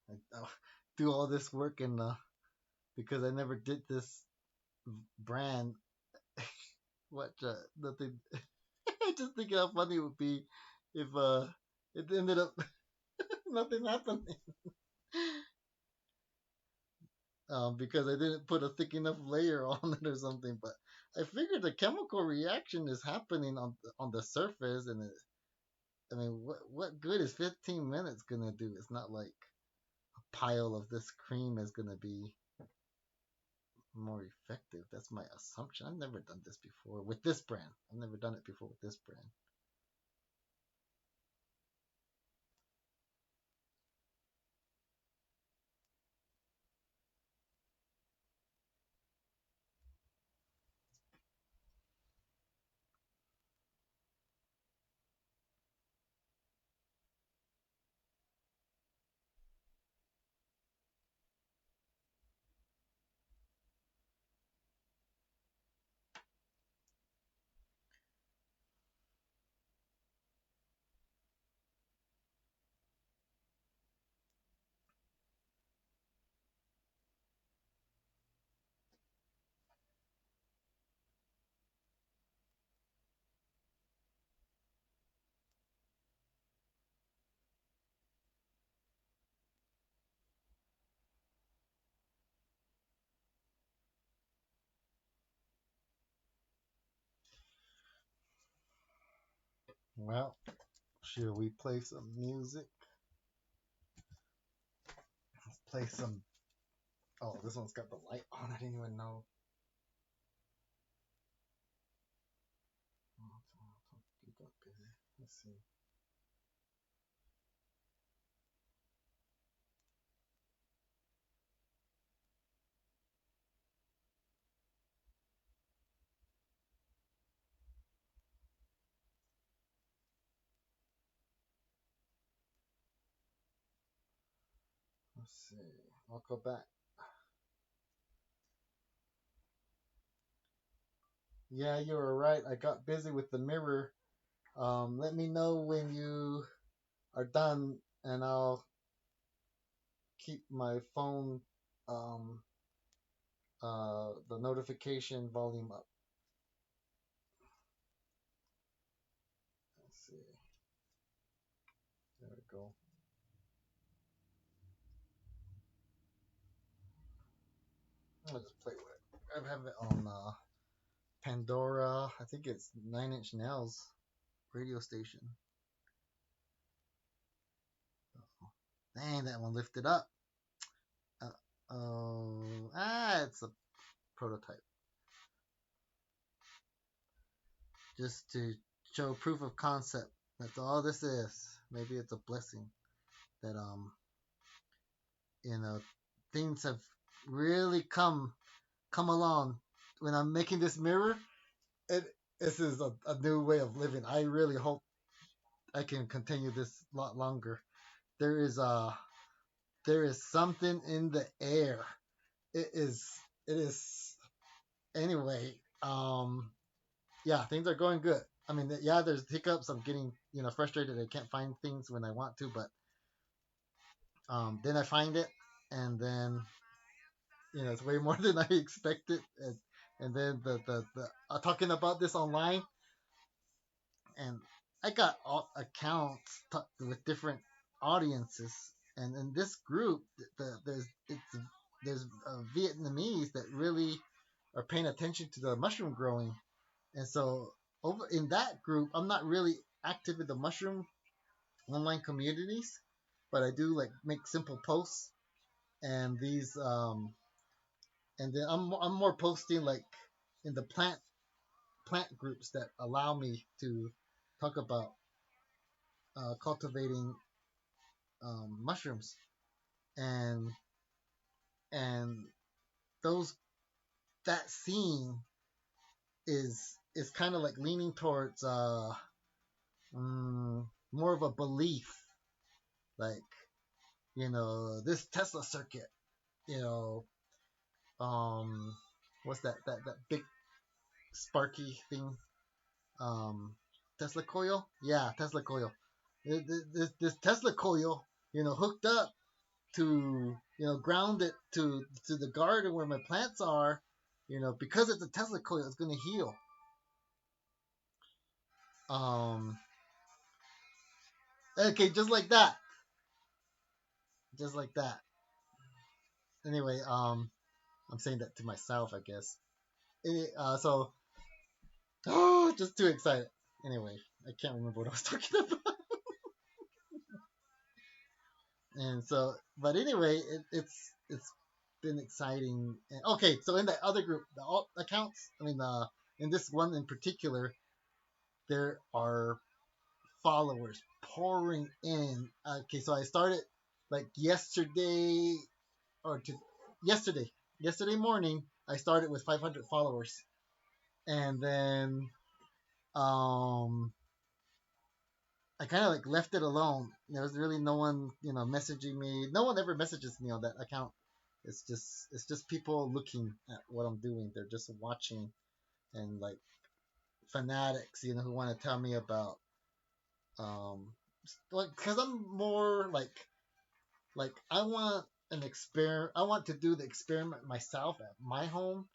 I do all this work and because I never did this brand. What nothing. I just think how funny it would be if it ended up nothing happening. Because I didn't put a thick enough layer on it or something. But I figured the chemical reaction is happening on the surface, and I mean, what good is 15 minutes gonna do? It's not like a pile of this cream is gonna be more effective. That's my assumption. I've never done this before with this brand. I've never done it before with this brand. Well, should we play some music? Let's play some. Oh, this one's got the light on. I didn't even know. Let's see. I'll go back. Yeah, you were right. I got busy with the mirror. Let me know when you are done, and I'll keep my phone, um, the notification volume up. Let's see. There we go. Let's play with it. I have it on Pandora. I think it's Nine Inch Nails radio station. Dang, that one lifted up. Uh, it's a prototype. Just to show proof of concept. That's all this is. Maybe it's a blessing that you know things have really come along. When I'm making this mirror, it this is a new way of living. I really hope I can continue this a lot longer. There is there is something in the air. It is anyway. Yeah, things are going good. I mean, yeah, there's hiccups. I'm getting frustrated. I can't find things when I want to, but then I find it, and then it's way more than I expected, and then the talking about this online, and I got all accounts with different audiences, and in this group, there's Vietnamese that really are paying attention to the mushroom growing, and so over in that group, I'm not really active in the mushroom online communities, but I do like make simple posts, and these and then I'm more posting like in the plant groups that allow me to talk about cultivating mushrooms, and and those that scene is kind of like leaning towards more of a belief, like this Tesla circuit, you know um what's that big sparky thing, um Tesla coil, yeah, Tesla coil. This Tesla coil, hooked up to ground it to the garden where my plants are, because it's a Tesla coil, it's gonna heal. Um, okay, just like that. Anyway, I'm saying that to myself, I guess. So, oh, just too excited. Anyway, I can't remember what I was talking about. And so, but anyway, it's been exciting. Okay, so in that other group, the alt accounts, I mean, in this one in particular, there are followers pouring in. Okay, so I started like or to, yesterday, yesterday morning. I started with 500 followers, and then I kind of like left it alone. There was really no one, messaging me. No one ever messages me on that account. It's just people looking at what I'm doing. They're just watching, and like fanatics, who want to tell me about um like, because I'm more like I want an experiment. I want to do the experiment myself at my home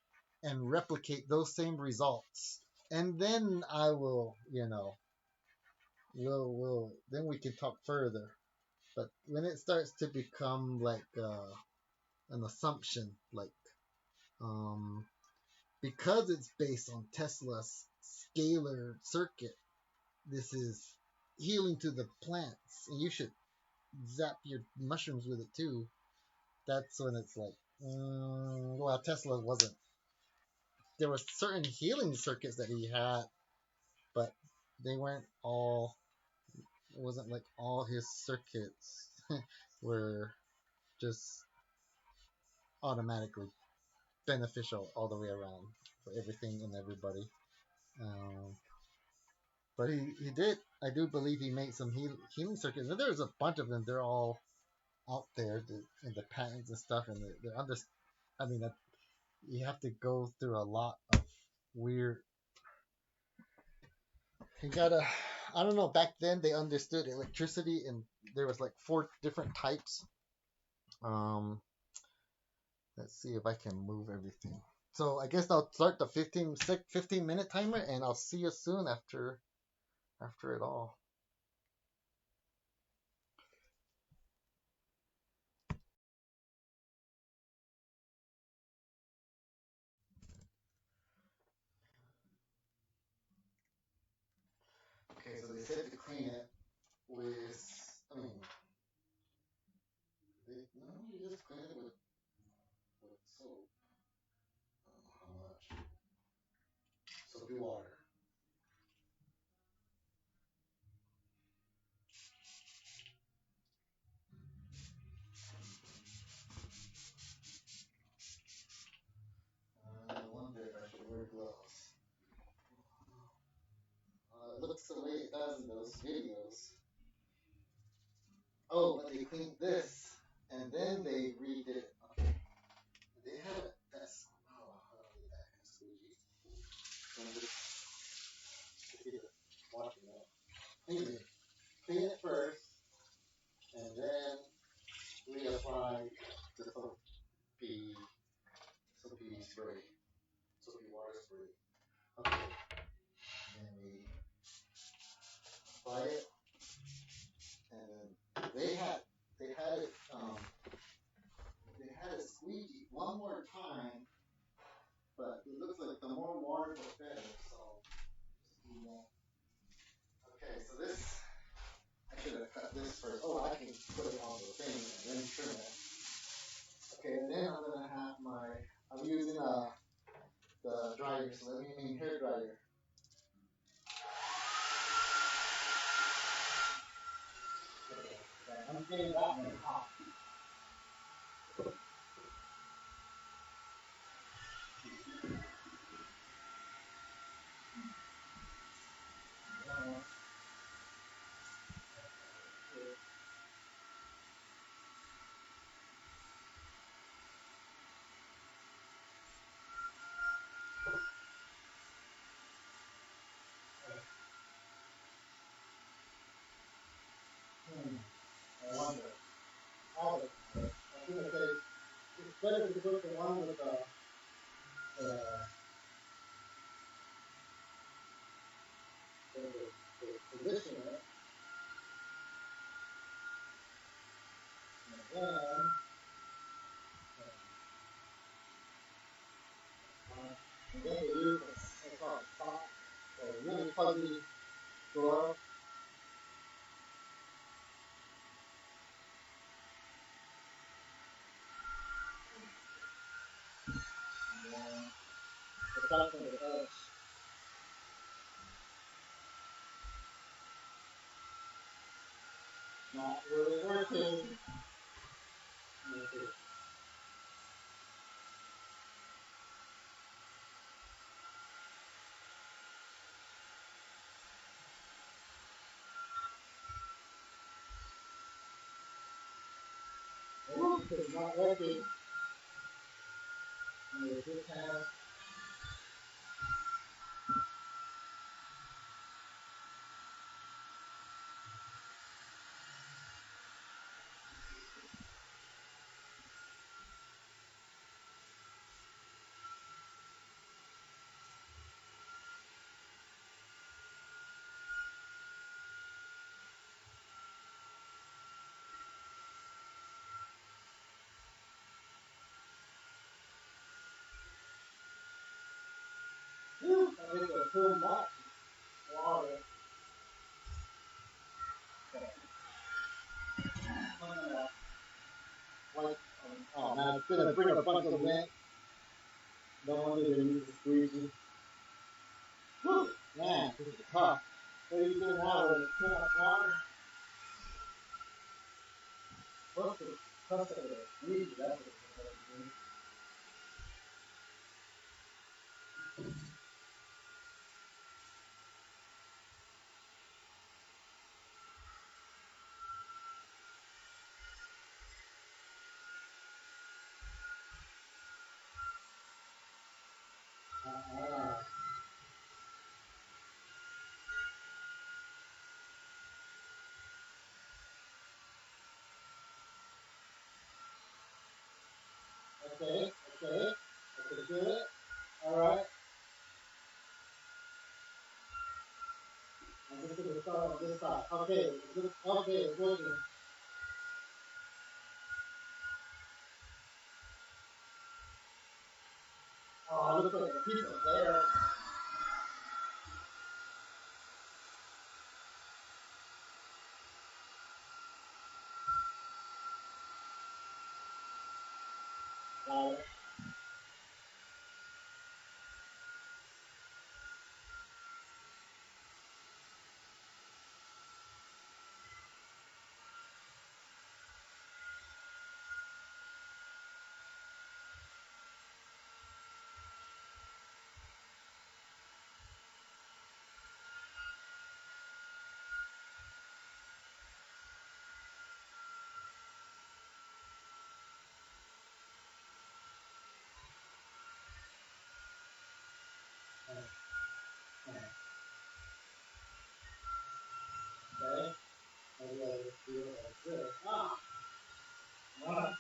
and replicate those same results, and then I will, will then we can talk further. But when it starts to become like an assumption, like um, because it's based on Tesla's scalar circuit, this is healing to the plants, and you should zap your mushrooms with it too. That's when it's like, well, Tesla wasn't. There were certain healing circuits that he had, but they weren't all. It wasn't like all his circuits were just automatically beneficial all the way around for everything and everybody. Um, but he did. I do believe he made some healing circuits, and there's a bunch of them. They're all out there in the patents and stuff, and they're under. I mean, you have to go through a lot of weird. You gotta. I don't know. Back then, they understood electricity, and there was like four different types. Um, let's see if I can move everything. So I guess I'll start the 15-minute timer, and I'll see you soon after it all. Okay, so they said to clean it with. I mean, no, you just clean it with soap. I don't know how much. Soapy water. I wonder if I should wear gloves. It looks the way it does in those videos. Oh, but they cleaned this, and then they redid it. Okay, they have it. That's oh, I don't need that kind of squeegee. So I'm just watching it. Anyway, clean it first, and then reapply the soapy spray, soapy water spray. Okay, and then we apply it, and then they had it squeegee one more time, but it looks like the more water the better. So okay, so this I should have cut this first. Oh, I can put it on the thing and then trim it. Okay, and then I'm gonna have I'm using the dryer, so let me mean hair dryer. Okay, I'm getting that one hot. I wonder. All of it. I was gonna say it's better to put the one with the, the conditioner, and then they use what's called soft or really fuzzy glove. And then the top of the edge not really working. It's not working. And they just have I think it's too much water. Like, oh man, it's gonna bring a bunch of lint. No wonder they use the squeegee. Whew, man, this is tough. What do you do now with too much water? What's the tough of the squeegee? That's what it's supposed to do. Okay, okay. Okay, good. All right. And this is the start on this side. Okay, it looks okay, it's working. Oh, it looks like a piece of hair. Got it. Okay. Maybe I just do it like this. Ah! Ah! Okay.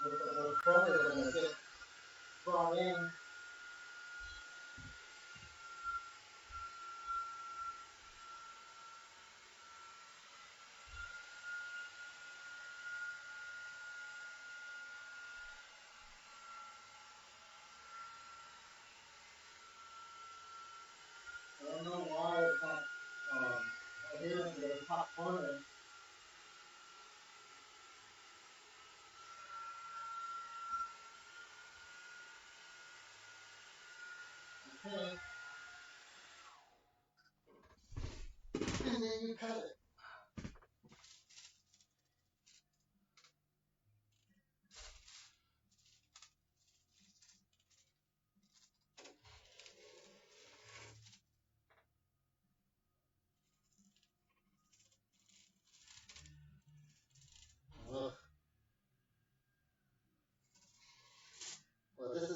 The colors are gonna get brought in. I don't know why it's not adhering to the top corner. then you cut it. Ugh. Well, this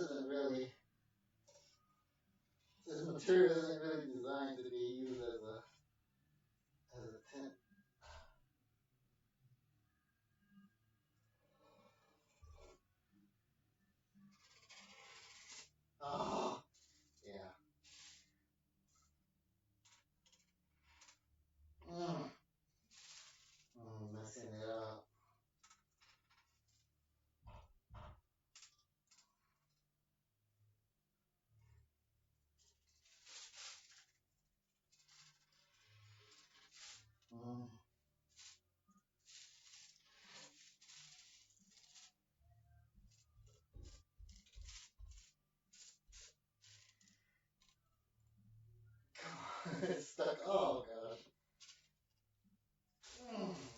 material isn't really designed to be used as a tent. Oh, yeah. Messing it up. It's stuck. Oh gosh.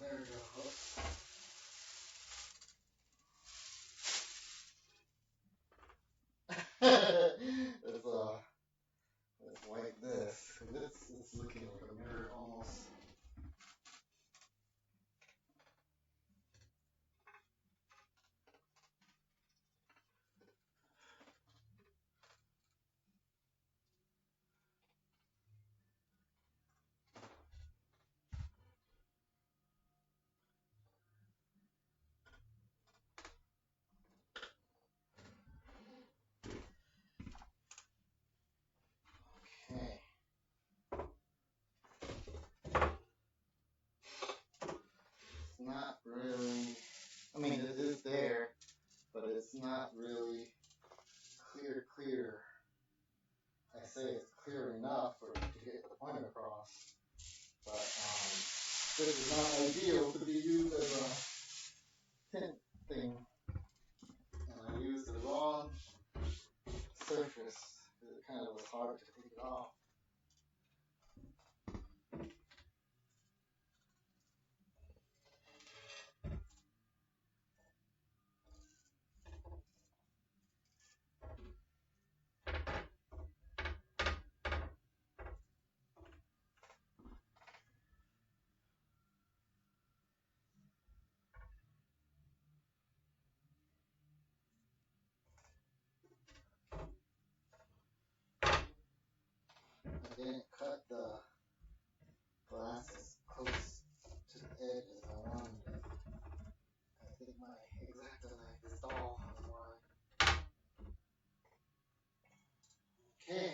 There we go. Let's wipe this. It's looking like a mirror almost. Okay. It's not really. I mean, it is there, but it's not really clear. I say it's clear enough to get the point across, but this is not ideal to be used as a tint thing. And I used the wrong surface. It kind of was hard to take it off. I didn't cut the glass as close to the edge as I wanted. I think my exacto knife is dull. That's why. Okay.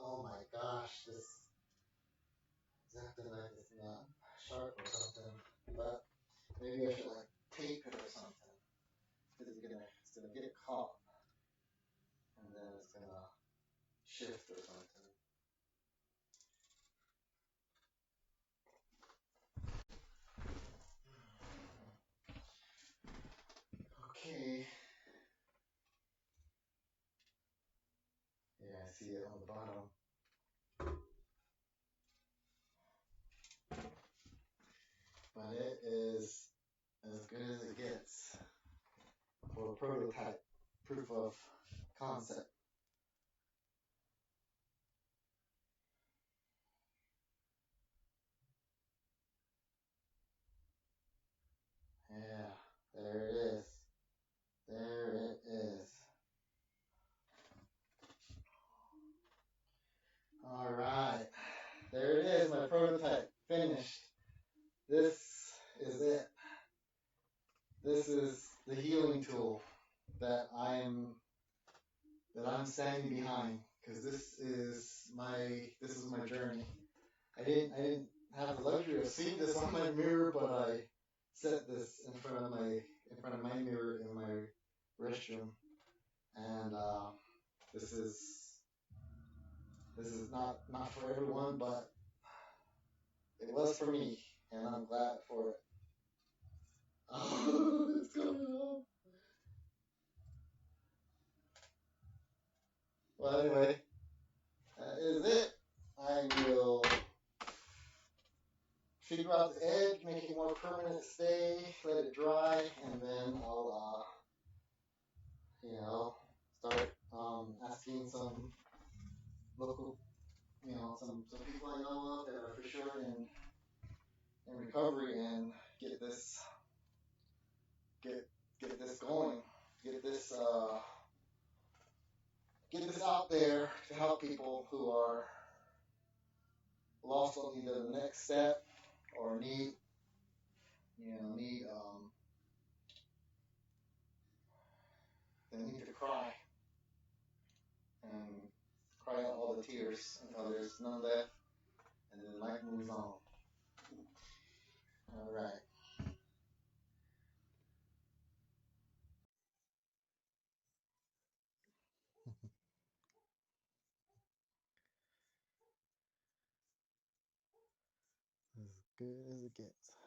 Oh my gosh, this exacto knife is not sharp or something, but maybe I should like tape it or something. Because it's gonna get caught, and then it's gonna shift or something. Okay. Yeah, I see it on the bottom. But it is as good as it gets for a prototype, proof of concept. Yeah, there it is. There it is. All right. There it is, my prototype, finished. This is it. This is the healing tool that I'm standing behind, because this is my journey. I didn't have the luxury of seeing this on my mirror, but I set this in front of my mirror in my restroom, and this is not for everyone, but it was for me, and I'm glad for it. Oh, it's coming off. Well, anyway, that is it. I will figure out the edge, make it more permanent stay, let it dry, and then I'll, start asking some local, some people I know of that are for sure in recovery and get this get get this going, get this get this out there to help people who are lost on either the next step or need they need to cry and cry out all the tears until there's none left, and then life moves on. All right. As good as it gets.